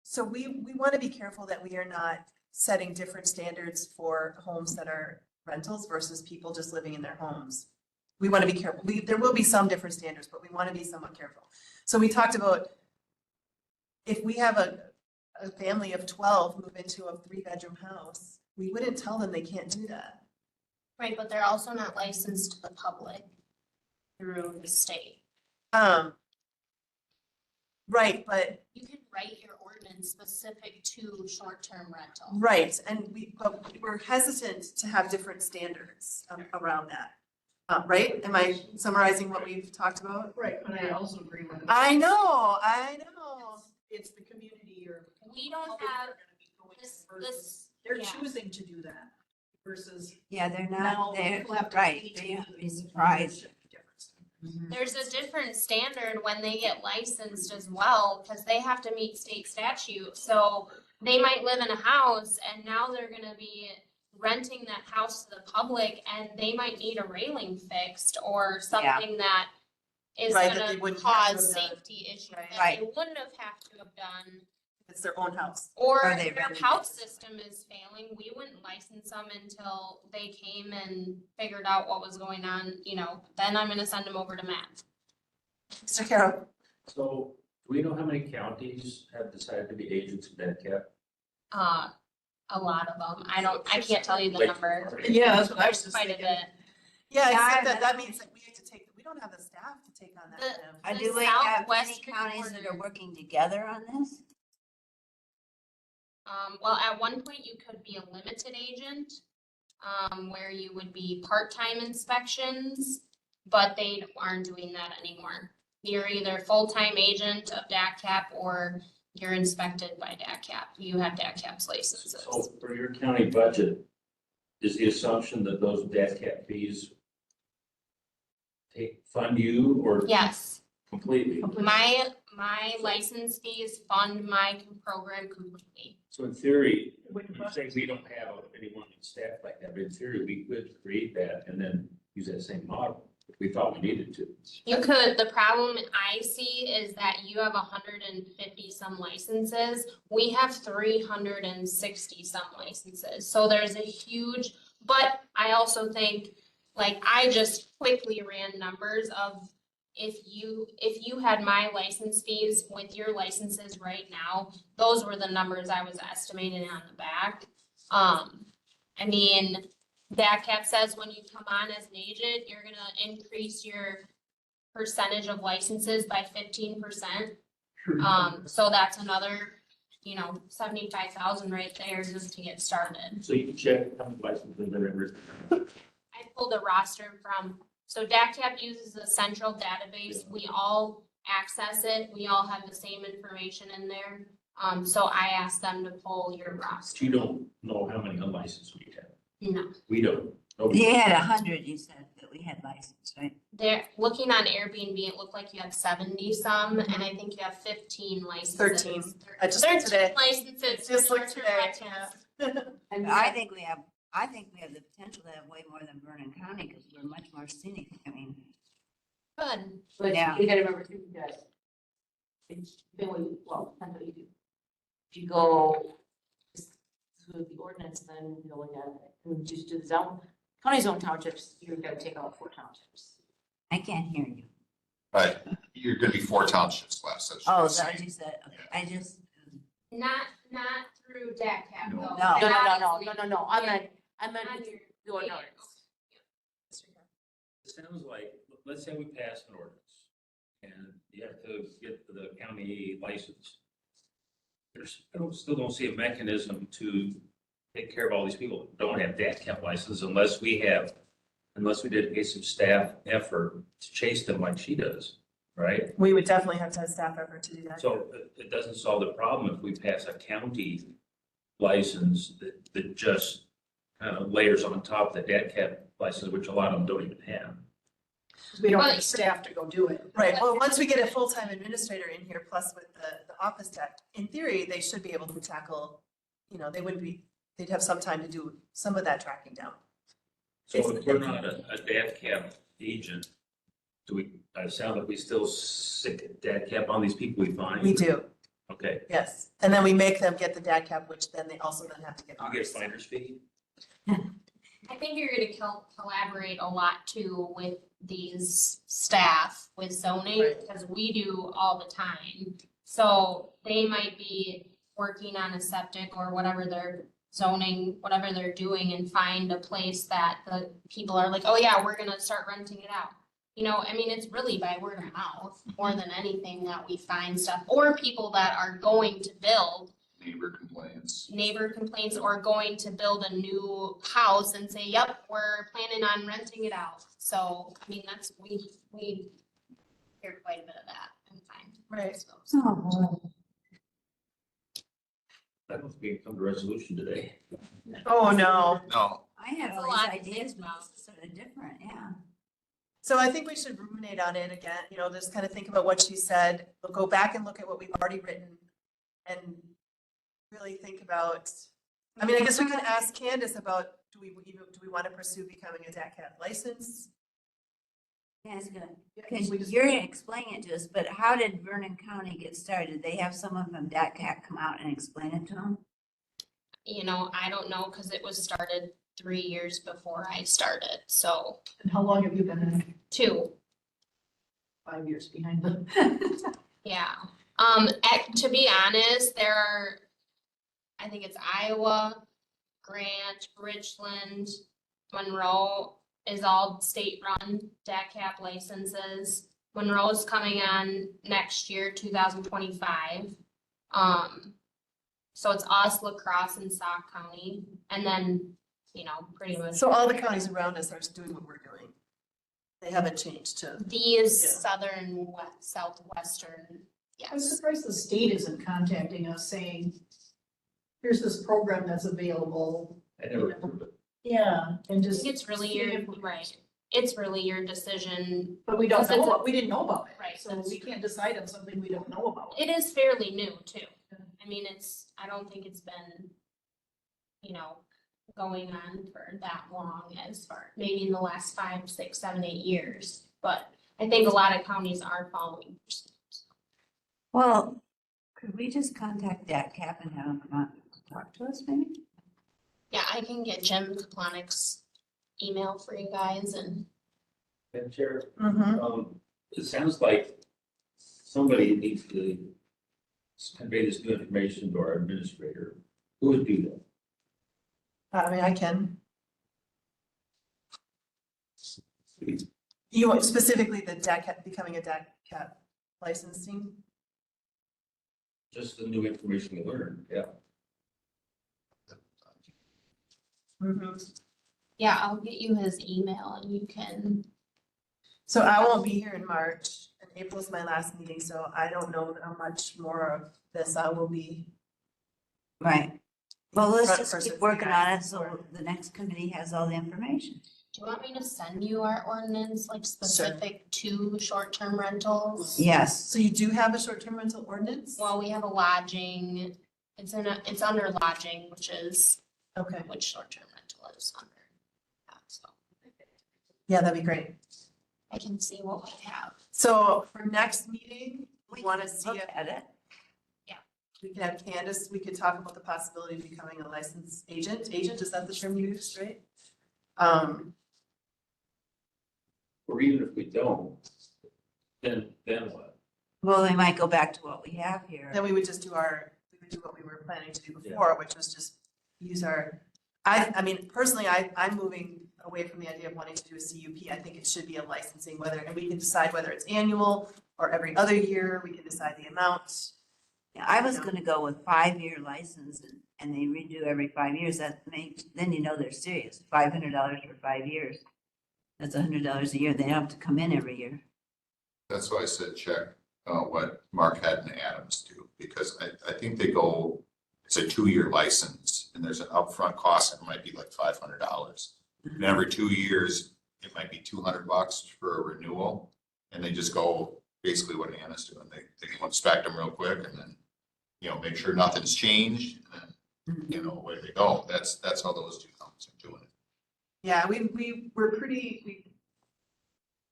so we want to be careful that we are not setting different standards for homes that are rentals versus people just living in their homes. We want to be careful. There will be some different standards, but we want to be somewhat careful. So we talked about if we have a family of 12 move into a 3-bedroom house, we wouldn't tell them they can't do that. Right, but they're also not licensed to the public through the state. Right, but You can write your ordinance specific to short-term rental. right, and but we're hesitant to have different standards around that. Right? Am I summarizing what we've talked about? Right, but I also agree with. I know. It's the community or. We don't public have are gonna be going this, versus- They're yeah. choosing to do that versus. Yeah, they're now not, they're, people have to right, pay to they have to do be this. surprised. Difference. Mhm. There's a different standard when they get licensed as well, because they have to meet state statute. So they might live in a house and now they're gonna be renting that house to the public and they might need a railing fixed or something that is Right, that they gonna wouldn't have to cause have done. safety issues Right. that Right. they wouldn't have to have done. It's their own house. Or Or if they their rented pout it. system is failing, we wouldn't license them until they came and figured out what was going on, then I'm gonna send them over to Matt. Mr. Carroll. So do we know how many counties have decided to be agents of that cap? A lot of them. I can't tell you the Like- number. Yeah, that's what I was There's just quite a thinking. bit. Yeah, Yeah, except I- that means that we don't have the staff to take on that. The- kind of- I The do we have many southwestern counties that are border. working together on this? Well, at one point you could be a limited agent, where you would be part-time inspections, but they aren't doing that anymore. You're either full-time agent of DACCAP or you're inspected by DACCAP. You have DACCAP's licenses. So for your county budget, is the assumption that those DAT fees fund you or Yes, completely? my license fees fund my program completely. So in theory, you say we don't have anyone on staff like that, but in theory, we could create that and then use that same model if we thought we needed to. You could, the problem I see is that you have 150 some licenses. We have 360 some licenses. So there's a huge, but I also think, like, I just quickly ran numbers of if you had my license fees with your licenses right now, those were the numbers I was estimating on the back. I mean, DACCAP says when you come on as an agent, you're gonna increase your percentage of licenses by 15%. So that's another, 75,000 right there just to get started. So you can check how many licenses there ever. I pulled a roster so DACCAP uses a central database. We all access it. We all have the same information in there. So I asked them to pull your But roster. you don't know how many unlicensed we have. No, We don't. Nobody- You had 100, you said, that we had licensed, right? they're looking on Airbnb, it looked like you have 70 some, and I think you have 15 licenses. 13. I just looked 13 today. licenses. Just for looked short-term today, rentals. And I think we have the potential to have way more than Vernon County because we're much more scenic. I mean, Good. But Yeah. you gotta remember too, guys. It's been well, depends what you do. If you go through the ordinance, then you're looking at it, and just do the county zone townships, you're gonna take out 4 townships. I can't hear you. But you're gonna be 4 townships less. that's what Oh, I'm is that what saying. you said? Okay, I just, Not through DACCAP No. though. No, I meant On your the ordinance. It sounds like, let's say we pass an ordinance and you have to get the county license. Still don't see a mechanism to take care of all these people who don't have DAT license unless we dedicate some staff effort to chase them like she does, right? We would definitely have to have staff effort to do that. So it doesn't solve the problem if we pass a county license that just kind of layers on top the DAT license, which a lot of them don't even have. We don't Well, have staff to go do it. Right, well, once we get a full-time administrator in here, plus with the office tech, in theory, they should be able to tackle, they'd have some time to do some of that tracking down. So if we're not a DAT agent, it sound like we still sick DAT on these people we find? We do, Okay, yes. And then we make them get the DAC, which then they also then have to get you get ours. finder's fee? I think you're gonna collaborate a lot too with these staff with zoning, Right. because we do all the time. So they might be working on a septic or whatever they're zoning, whatever they're doing, and find a place that the people are like, oh yeah, we're gonna start renting it out. It's really by word of mouth more than anything that we find stuff, or people that are going to build Neighbor complaints. neighbor complaints or going to build a new house and say, yep, we're planning on renting it out. So, I mean, that's, we hear quite a bit of that and find. Right. So, Oh, I don't think we can come to resolution today. Oh, no. No, I had It's a all lot these to ideas, think but about. it's sort of different, yeah. So I think we should ruminate on it again, you know, just kind of think about what she said. We'll go back and look at what we've already written and really think about, I mean, I guess we can ask Candace about, do we want to pursue becoming a DACAT license? Yeah, it's good. We Because just- you're gonna explain it to us, but how did Vernon County get started? Did they have someone from DACAT come out and explain it to them? you know, I don't know, cause it was started 3 years before I started, so And how long have you been in? 2. 5 years behind them? Yeah, to be honest, there are, I think it's Iowa, Grant, Richland, Monroe is all state-run DACAP licenses. Monroe's coming on next year, 2025. So it's us, La Crosse and Sauk County, and then, you know, pretty much. So all the counties around us are doing what we're doing. They haven't changed to, These Yeah. southern, southwestern, I'm yes. surprised the state isn't contacting us saying, here's this program that's available. I never heard of it. Yeah, and I just. think it's really see your, if we- right, it's really your decision. But we don't Because it's know, a- we didn't know about it. Right, So that's we true. can't decide on something we don't know about. It is fairly new too. I mean, I don't think it's been, you know, going on for that long as far, maybe in the last 5, 6, 7, 8 years. But I think a lot of counties are following. Well, could we just contact DACAP and have them come out to talk to us maybe? Yeah, I can get Jim Kaplanik's email for you guys and Madam Chair, Mhm. it sounds like somebody needs to convey this new information to our administrator. Who would do that? I mean, I can. You want specifically the DACAT, becoming a DACAT licensing? Just the new information we learned, yeah. yeah, I'll get you his email and you can, So I won't be here in March, and April's my last meeting, so I don't know how much more of this I will be. Right. Well, let's front just person keep for you working on guys. it so the next committee has all the information. do you want me to send you our ordinance, like specific to short-term rentals? Yes. So you do have a short-term rental ordinance? Well, we have a lodging, it's under lodging, which is, Okay, which short-term rental is under. Yeah, so yeah, that'd be great. I can see what we have. So for next meeting, we want to see Look if at it. we can have Candace, we could talk about the possibility of becoming a licensed agent. Agent, is that the term you used, right? Or even if we don't, then what? Well, we might go back to what we have here. Then we would just do we would do what we were planning to do before, which was just use I mean, personally, I'm moving away from the idea of wanting to do a CUP. I think it should be a licensing, and we can decide whether it's annual or every other year. We can decide the amount. Yeah, I was gonna go with 5-year license and they redo every 5 years. That makes, then you know they're serious. $500 for 5 years. That's $100 a year. They have to come in every year. that's why I said check what Mark had and Adams do, because I think they go, it's a 2-year license and there's an upfront cost. It might be like $500. And every 2 years, it might be $200 for a renewal. And they just go basically what Anna's doing. They go inspect them real quick and then, you know, make sure nothing's changed. And then, you know, away they go. That's how those two companies are doing it. Yeah, we were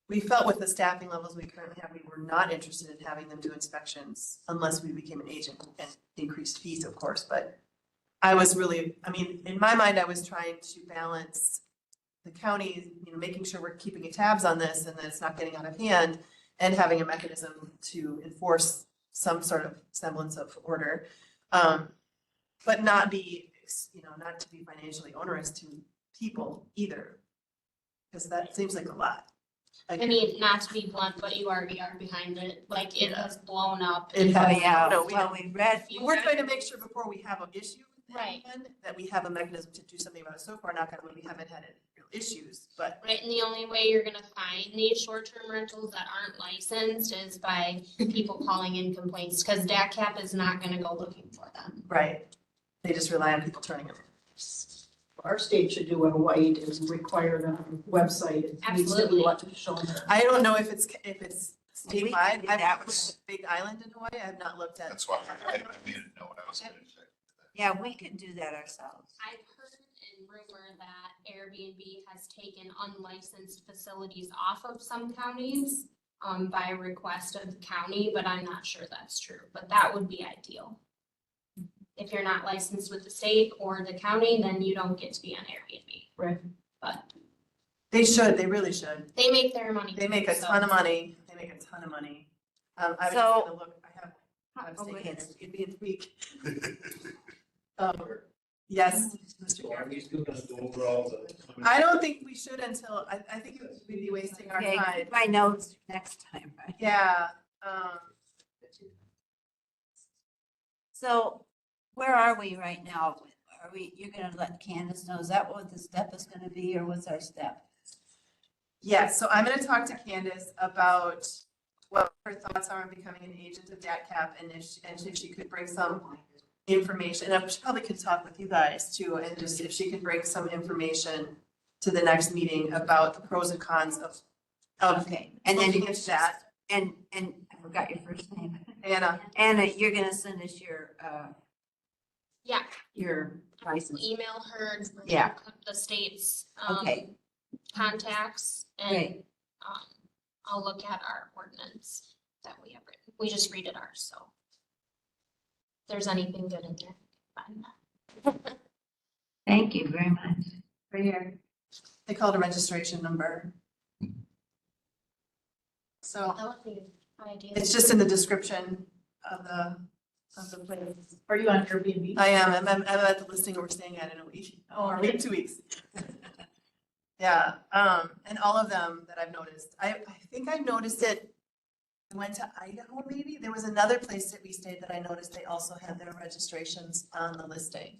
we felt with the staffing levels we currently have, we were not interested in having them do inspections unless we became an agent and increased fees, of course, but I was really, I mean, in my mind, I was trying to balance the county, you know, making sure we're keeping tabs on this and that it's not getting out of hand and having a mechanism to enforce some sort of semblance of order. But not be, you know, not to be financially onerous to people either, because that seems like a lot. I mean, not to be blunt, but you already are behind it, like it has blown up. It Oh, has, yeah, no, we well, don't. we read, We're trying to make sure before we have an issue with Right. anyone, that we have a mechanism to do something about it. So far, knock on wood, we haven't had any real issues, but Right, and the only way you're gonna find these short-term rentals that aren't licensed is by people calling in complaints, cause DACAP is not gonna go looking for them. right. They just rely on people turning them. Our state should do what Hawaii does, require them on the website. It needs to be Absolutely. shown there. I don't know if it's We can statewide. do I've that. looked at Big Island in Hawaii. I have not looked at. That's why I didn't know what I was gonna say. yeah, we can do that ourselves. I've heard and rumor that Airbnb has taken unlicensed facilities off of some counties by request of the county, but I'm not sure that's true, but that would be ideal. If you're not licensed with the state or the county, then you don't get to be on Airbnb. Right. But They should, they really should. they make their money. They make a so- ton of money. They make a ton of money. I was just So- gonna look, I'm Oh, go staying ahead. Airbnb week. Yes, Mr. So are Chair. we still gonna go over all the? I don't think we should until, I think we'd be wasting our Okay, time. keep my notes next time, right? Yeah, So where are we right now? Are we, you're gonna let Candace know, is that what the step is gonna be, or what's our step? yeah, so I'm gonna talk to Candace about what her thoughts are on becoming an agent of DATCAP and if she could bring some information, and she probably could talk with you guys too, and just if she could bring some information to the next meeting about the pros and cons of Okay, and then, looking into that. and I forgot your first name. Anna, Anna, you're gonna send us your, Yeah. your license. Email her. Yeah. The state's, Okay. contacts and, Great. I'll look at our ordinance that we have written. We just redid ours, so. If there's anything good in there, find that. Thank you very much. For your, they call it a registration number. So That would be my idea. it's just in the description of the place. Are you on Airbnb? I am, I'm at the listing we're staying at in a week, or in 2 weeks. Yeah, and all of them that I've noticed, I think I noticed it, I went to Idaho maybe, there was another place that we stayed that I noticed they also had their registrations on the listing.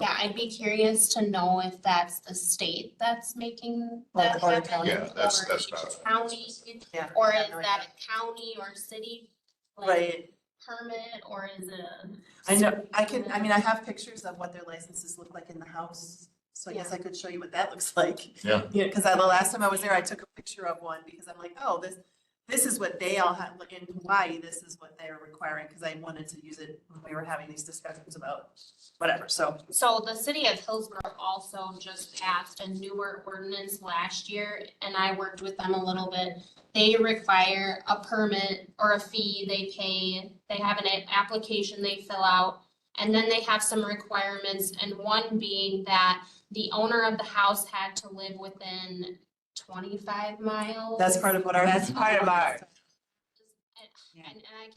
Yeah, I'd be curious to know if that's the state that's making Like that the Board happen. of County? Yeah, that's or each about- County, Yeah. or I have is no that idea. a county or city? like, Right, Permit, or is it a? I know, I mean, I have pictures of what their licenses look like in the house, so I guess Yeah. I could show you what that looks like. Yeah. Yeah, because the last time I was there, I took a picture of one, because I'm like, oh, this is what they all have, like in Hawaii, this is what they're requiring, because I wanted to use it when we were having these discussions about whatever, so. So the city of Hillsborough also just passed a newer ordinance last year, and I worked with them a little bit. They require a permit or a fee they pay, they have an application they fill out, and then they have some requirements, and one being that the owner of the house had to live within 25 miles. That's part of what our. That's part of our- And I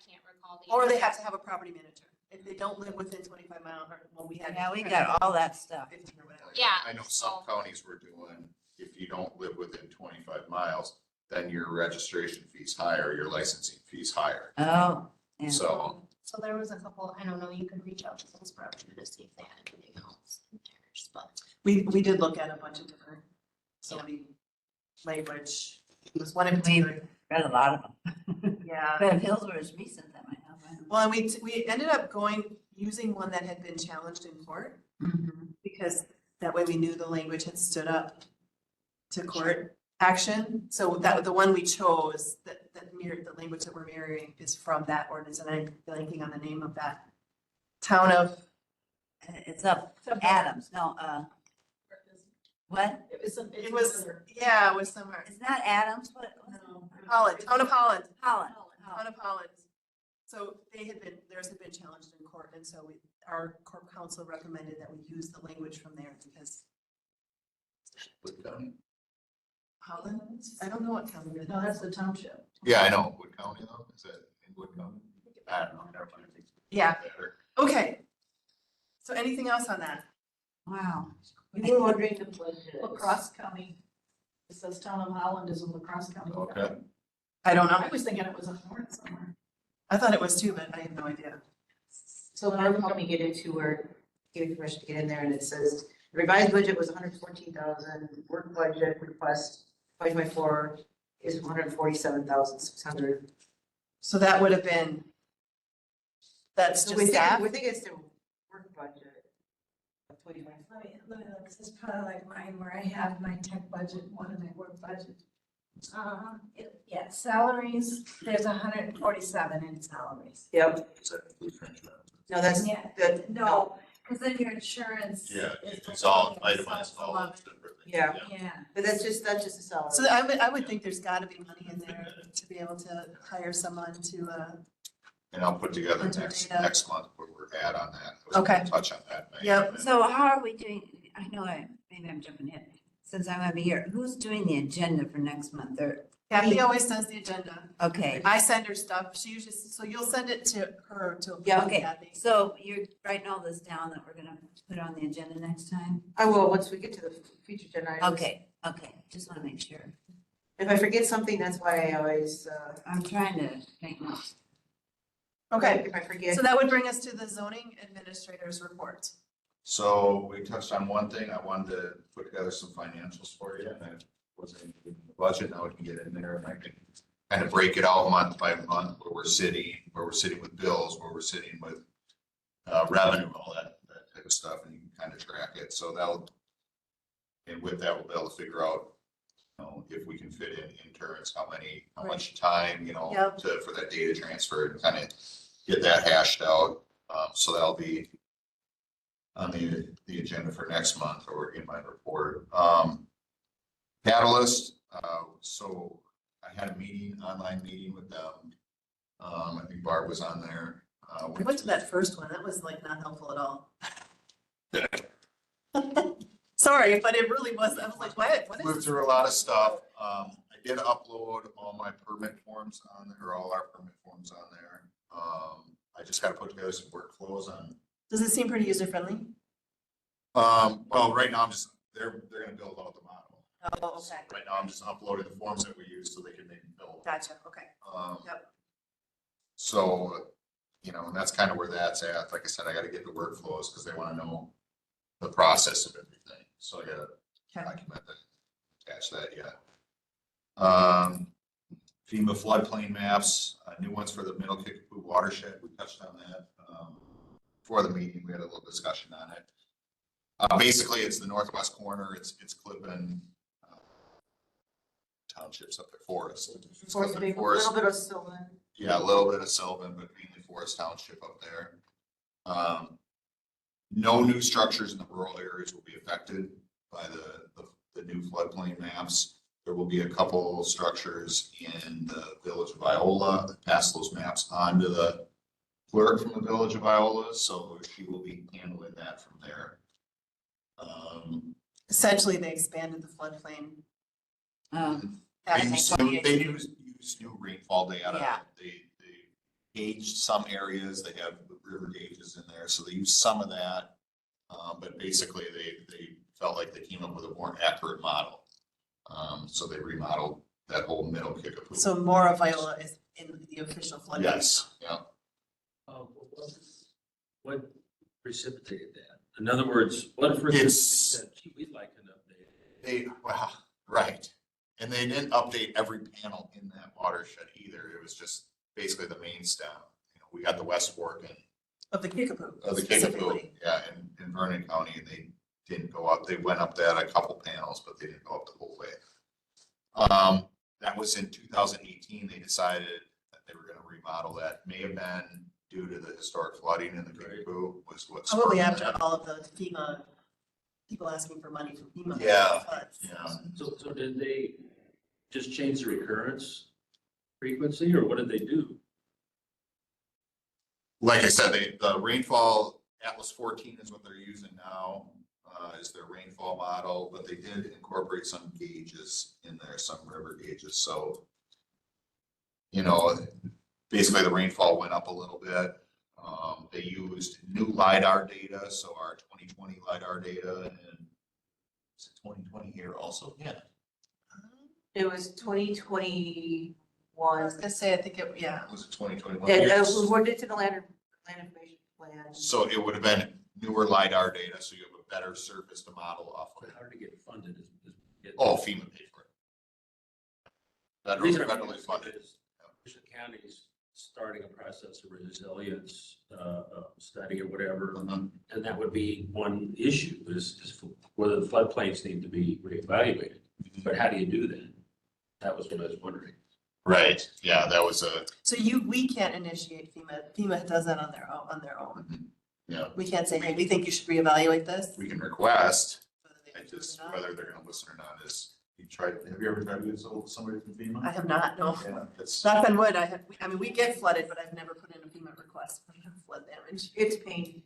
can't recall the. Or they have to have a property manager, if they don't live within 25 miles, or, well, we had. yeah, we got all that stuff. 50 or whatever. Yeah, I know some so- counties were doing, if you don't live within 25 miles, then your registration fee's higher, your licensing fee's higher. Oh, yeah. So, So there was a couple, I don't know, you could reach out to Hillsborough to see if they had anything else in theirs, but. We did look at a bunch of different zoning language, it was one in particular, Read a lot of them. yeah. But if Hillsborough is recent, that might help. I don't know. Well, and we ended up using one that had been challenged in court, Mhm. because that way we knew the language had stood up to court action. So that, the one we chose, that mirrored, the language that we're mirroring is from that ordinance, and I'm blanking on the name of that. Town of, It's up Adams, no, what? it was, yeah, it was somewhere, It's not Adams, what? Holland, Town of Holland. Holland. Town of Holland. So theirs had been challenged in court, and so our court counsel recommended that we use the language from there, because Wood County? Holland, I don't know what county it is. No, that's the township. Yeah, I know, Wood County though, is that in Wood County? I don't know, never mind. Yeah, Better. okay. So anything else on that? Wow. We were wondering the pledge. Lacrosse County. It says Town of Holland is in LaCrosse County. Okay. I don't know. I was thinking it was up north somewhere. I thought it was too, but I have no idea. So Barb helped me get into where, gave me permission to get in there, and it says revised budget was 114,000, work budget request 2024 is 147,600. So that would have been, that's So just we think, staff? we think it's the work budget of 2024. Let me look, this is probably like mine where I have my tech budget, one of my work budget. Yeah, salaries, there's 147 in salaries. Yep, Does that include fringe benefits? no, that's Yeah, good. no, because then your insurance. Yeah, is it's all like itemized, all self-eleven. separate. Yeah. Yeah. But that's just a salary. So I would think there's gotta be money in there to be able to hire someone to, And I'll put together Enter next data. month where we're at on that. I was Okay. gonna touch on that. Yep. So how are we doing? I know maybe I'm jumping ahead. Since I'm over here, who's doing the agenda for next month? Or, Kathy always does the agenda. okay, I send her stuff. She usually, so you'll send it to her to Yeah, okay. Kathy. so you're writing all this down that we're gonna put on the agenda next time? I will, once we get to the future agenda items. Okay, just wanna make sure. If I forget something, that's why I always, I'm trying to make notes. Okay, if I forget. so that would bring us to the zoning administrator's report. So we touched on one thing. I wanted to put together some financials for you, and it wasn't in the budget. Now we can get in there and I can kind of break it out month by month where we're sitting with bills, where we're sitting with revenue, all that type of stuff, and you can kind of track it. So and with that, we'll be able to figure out, if we can fit in interns, how much time, Yep. for that data transfer and kind of get that hashed out. So that'll be on the agenda for next month or in my report. Catalyst, so I had a online meeting with them. I think Barb was on there. I went to that first one. That was like not helpful at all. Sorry, but it really was. I was like, what is Moved this? through a lot of stuff. I did upload all my permit forms on there, or all our permit forms on there. I just gotta put together some workflows on. Does it seem pretty user friendly? Well, right now they're gonna build out the model. Oh, So okay. right now I'm just uploading the forms that we use so they can build. Gotcha, okay. Yep. So, and that's kind of where that's at. Like I said, I gotta get the workflows because they wanna know the process of everything. So I gotta Okay. document that, attach that, yeah. FEMA floodplain maps, new ones for the Middle Kickapoo watershed. We touched on that, before the meeting. We had a little discussion on it. Basically, it's the northwest corner. It's Clifton townships up there, Forest. It's Forest, Clifton a Forest. little bit of Sylvan. Yeah, a little bit of Sylvan, but mainly Forest Township up there. No new structures in the rural areas will be affected by the new floodplain maps. There will be a couple structures in the village of Iola. Pass those maps on to the clerk from the village of Iola, so she will be handling that from there. Essentially, they expanded the floodplain. They use new rainfall data. Yeah. They gauged some areas. They have river gauges in there, so they use some of that. But basically, they felt like they came up with a more accurate model. So they remodeled that whole middle Kickapoo. So more of Viola is in the official floodplain. Yes, yeah. What precipitated that? In other words, what if It's- said, gee, we'd like an update? Right. And they didn't update every panel in that watershed either. It was just basically the main stem. We got the West Fork and Of the Kickapoo of the Kickapoo, specifically. yeah, in Vernon County, and they didn't go up. They went up that a couple panels, but they didn't go up the whole way. That was in 2018. They decided that they were gonna remodel that. May have been due to the historic flooding in the Kickapoo was what. Probably sparked after that. all of the FEMA, people asking for money from FEMA. Yeah, floods. yeah. So did they just change the recurrence frequency, or what did they do? Like I said, the rainfall, Atlas 14 is what they're using now, is their rainfall model, but they did incorporate some gauges in there, some river gauges, so. Basically the rainfall went up a little bit. They used new LiDAR data, so our 2020 LiDAR data, and is it 2020 here also? Yeah. It was 2021. I was gonna say, I think it, yeah. Was it 2021? And we're into the land information plan. So it would have been newer LiDAR data, so you have a better surface to model off of. How to get funded is. Oh, FEMA paid for it. The Federally, reason I'm federally asking funded. is Richland County is starting a process of resilience, study or whatever. Mhm. And that would be one issue is whether the floodplains need to be reevaluated. But how do you do that? That was what I was wondering. Right, yeah, that was So we can't initiate FEMA. FEMA does that on their own. yeah, We can't say, hey, we think you should reevaluate this. we can request, whether they I approve it just, or not. whether they're gonna listen or not is, have you ever tried to get somebody from FEMA? I have not, no. Yeah, it's, Knock on wood, I mean, we get flooded, but I've never put in a FEMA request for flood damage. It's pain.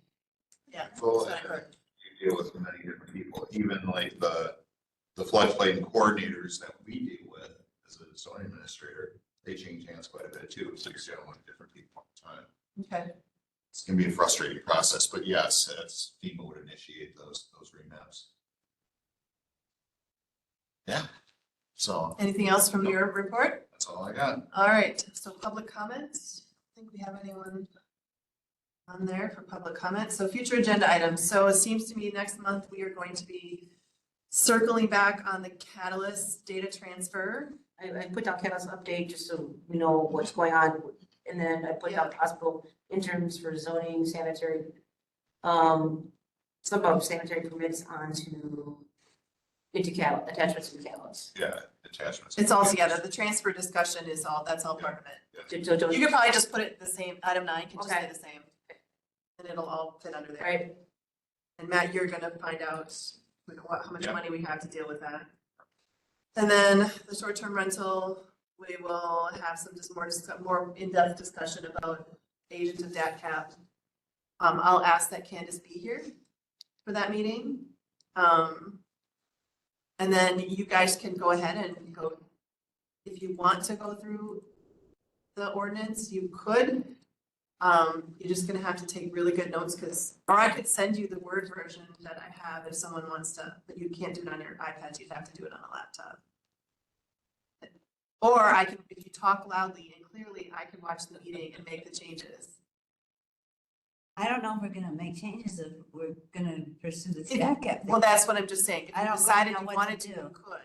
Yeah. well, that's what I heard. you deal with many different people, even like the floodplain coordinators that we deal with as a zoning administrator, they change hands quite a bit too, so you're dealing with different people all the time. Okay. It's gonna be a frustrating process, but yes, it's FEMA would initiate those remaps. Yeah, so Anything else from your report? that's all I got. All right, so public comments. I think we have anyone on there for public comment. So future agenda items. So it seems to me next month we are going to be circling back on the Catalyst data transfer. I put down Catalyst update just so we know what's going on. And then I put down possible interns for zoning, sanitary, some of sanitary permits into attachments to Catalyst. Yeah, attachments. It's all together. The transfer discussion is that's all part of it. So You could probably just put it the same, item 9 can just stay Okay. the same. And it'll all fit under there. All right, And Matt, you're gonna find out how much Yeah. money we have to deal with that. And then the short-term rental, we will have some more in-depth discussion about agents of DAT cap. I'll ask that Candace be here for that meeting. And then you guys can go ahead and go, if you want to go through the ordinance, you could. You're just gonna have to take really good notes or I could send you the Word version that I have if someone wants to, but you can't do it on your iPad, you'd have to do it on a laptop. Or I can, if you talk loudly and clearly, I can watch the meeting and make the changes. I don't know if we're gonna make changes if we're gonna pursue the If- stack cap. Well, that's what I'm just saying. If I you don't decided know you what to wanted to, do. you could.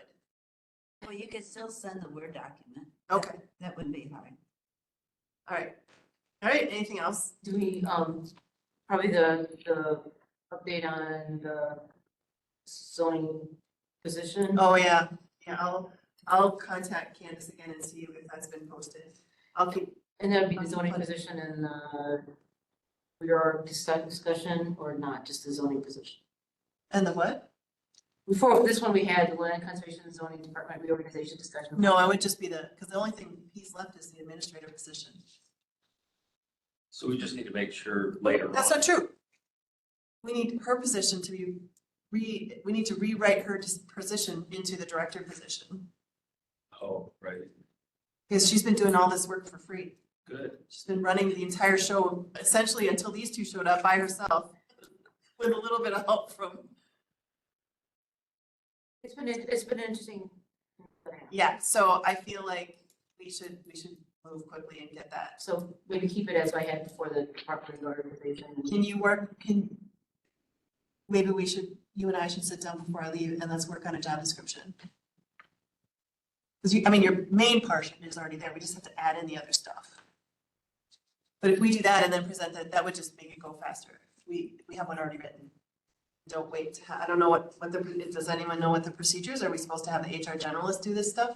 Well, you could still send the Word document. Okay, That wouldn't be hard. all right. All right, anything else? do we, probably the update on the zoning position? Oh, yeah, I'll contact Candace again and see if that's been posted. I'll keep, And that would be the zoning position and your discussion or not, just the zoning position? and the what? Before this one, we had the land conservation and zoning department reorganization discussion. No, I would just be because the only thing he's left is the administrative position. So we just need to make sure later on. That's not true. We need her position to be we need to rewrite her position into the director position. Oh, right, Because she's been doing all this work for free. good. She's been running the entire show essentially until these two showed up by herself with a little bit of help from, It's been interesting. yeah, so I feel like we should move quickly and get that. So maybe keep it as I had before the department reorganization. Maybe you and I should sit down before I leave and let's work on a job description. Because your main portion is already there, we just have to add in the other stuff. But if we do that and then present that would just make it go faster. We have one already written. Don't wait, I don't know does anyone know what the procedures, are we supposed to have the HR generalist do this stuff?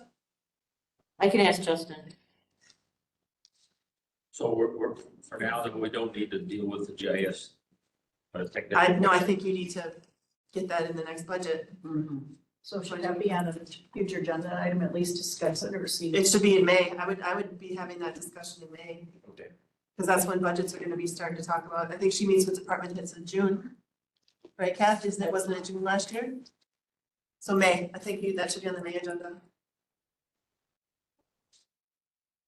I can ask Justin. So we're, for now, then we don't need to deal with the GIS. Technical. No, I think you need to get that in the next budget. So should that be on a future agenda item, at least discuss it or see? It should be in May. I would be having that discussion in May. Okay. Because that's when budgets are gonna be starting to talk about. I think she meets with department heads in June. Right, Kath? Wasn't it June last year? So May, I think that should be on the May agenda.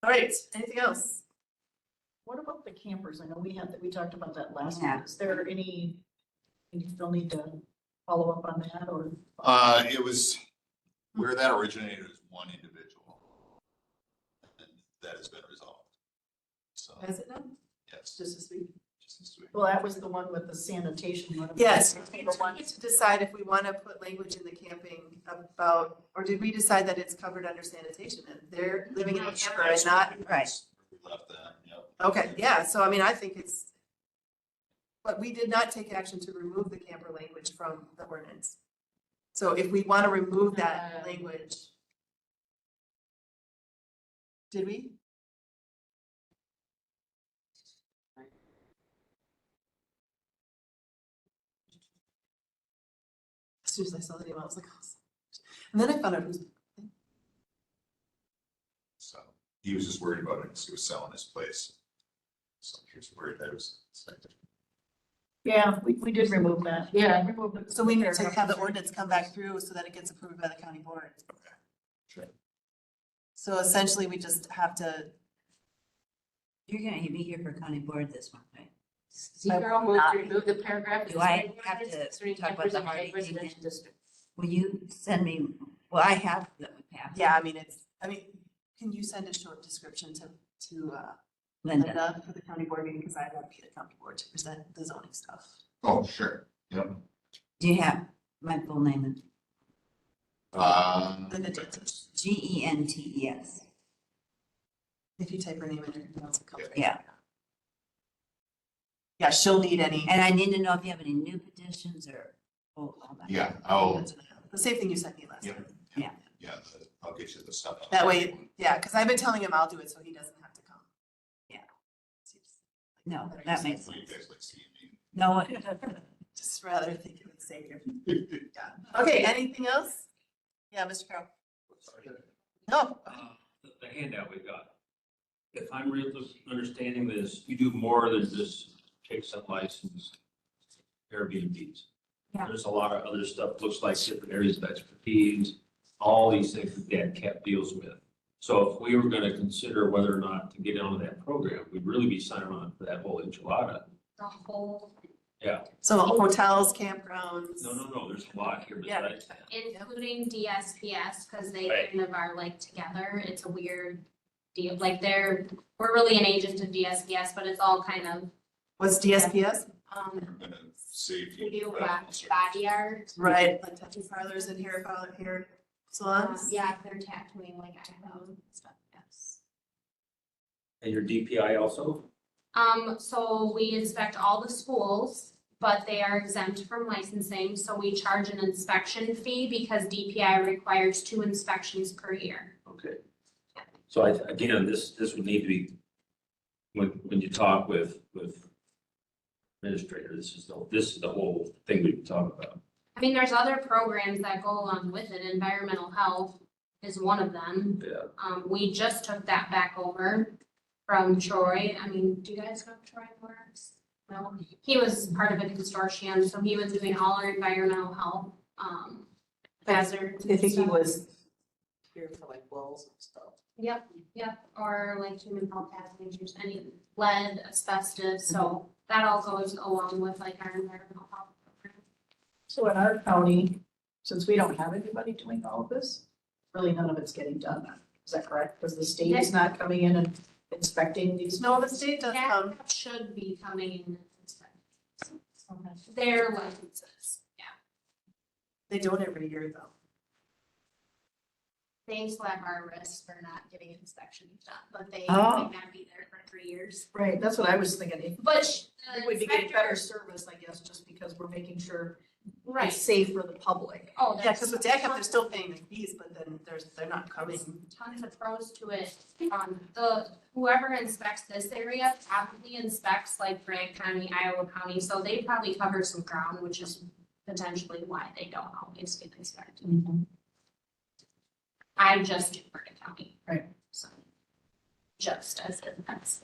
All right, anything else? What about the campers? I know we talked about that last Yeah. week. Is there any, you still need to follow up on that or? It was, where that originated was one individual that has been resolved. So, Has it now? yes, Just this week? just this week. Well, that was the one with the sanitation. one. Yes, The we one- need to decide if we want to put language in the camping about, or did we decide that it's covered under sanitation and they're living in a camper and not? Right. We left that, yep. Okay, yeah, so I mean, I think it's, but we did not take action to remove the camper language from the ordinance. So if we want to remove that language. Did we? As soon as I saw the email, I was like, oh. And then I found out who's, So he was just worried about it because he was selling his place. So he was worried that it was inspected. Yeah, we did remove that. Yeah. Remove it. so we need to have the ordinance come back through so that it gets approved by the county board. Okay. Sure. So essentially, we just have to, You're gonna be here for county board this one, right? Zero move to remove the paragraph. Do I have to talk about the Hardy thing then? Will you send me, well, I have that we passed. yeah, I mean, can you send a short description to Linda. Linda for the county board meeting, because I won't be at the county board to present the zoning stuff. Oh, sure. Yep. Do you have my full name? Linda Jensen, Gentes. if you type her name in, everything else will come. through. Yeah. Yeah, she'll need any. And I need to know if you have any new petitions or. Oh, all that. Yeah, I'll, The same thing you sent me last Yeah. time. yeah, I'll get you the stuff. That way, yeah, because I've been telling him I'll do it so he doesn't have to come. Yeah. No, that makes So you sense. guys like see me. No, Just rather think it would save you. Yeah. Okay, anything else? Yeah, Mr. Carroll. No, The handout we got. If I'm really understanding this, you do more than just takes unlicensed Airbnbs. Yeah. There's a lot of other stuff, looks like different areas of expertise, all these things that Dan Cap deals with. So if we were gonna consider whether or not to get onto that program, we'd really be signing on for that whole enchilada. The whole, Yeah, so hotels, campgrounds. no, there's a lot here Yeah. besides that. including DSPS, because they Right. kind of are like together. It's a weird deal. Like we're really an agent of DSPS, but it's all kind of, What's DSPS? I'm gonna save we you. do body art. Right, like tattoo parlors and hair salons. Yeah, they're tattooing like eyebrows and stuff, yes. And your DPI also? So we inspect all the schools, but they are exempt from licensing, so we charge an inspection fee because DPI requires 2 inspections per year. Okay. So again, this would need to be, when you talk with administrator, this is the whole thing we talk about. I mean, there's other programs that go along with it. Environmental health is one of them. Yeah. We just took that back over from Troy. I mean, do you guys know Troy Works? No, he was part of a consortium, so he was doing all our environmental health, hazards. I think he and stuff. was here for like wells and stuff. Yep, or like human health hazards, any lead, asbestos, so that all goes along with like our environmental health program. So in our county, since we don't have anybody doing all of this, really none of it's getting done. Is that correct? Because the state is not coming in and inspecting these. No, the state does come. That should be coming in and inspecting. Their licenses, yeah. They do it every year though. They slap our wrists for not getting inspections done, but they Oh. might not be there for 3 years. Right, that's what I was thinking. But We the would be getting better inspector, service, I guess, just because we're making sure right, it's safe for the public. oh, Yeah, there's because with DACAP, they're still paying the fees, but then they're not coming. tons of pros to it. Whoever inspects this area probably inspects like Grant County, Iowa County, so they probably cover some ground, which is potentially why they don't always get inspected. I just do Bergen County. Right. So, just as it, that's.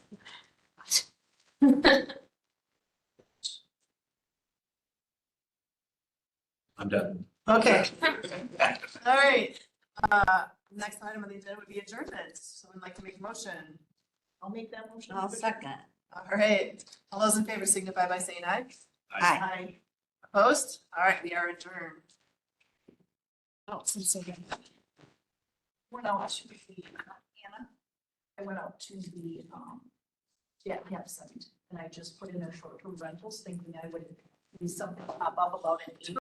I'm done. Okay, all right. Next item on the agenda would be adjournment. Someone like to make a motion? I'll make that motion. I'll second. All right, all those in favor signify by saying aye. Hi. Aye. Opposed? All right, we are adjourned. Oh, since so good. What else should we be, Anna? I went out to the, campsite and I just put in their short-term rentals thinking I would be something pop up about an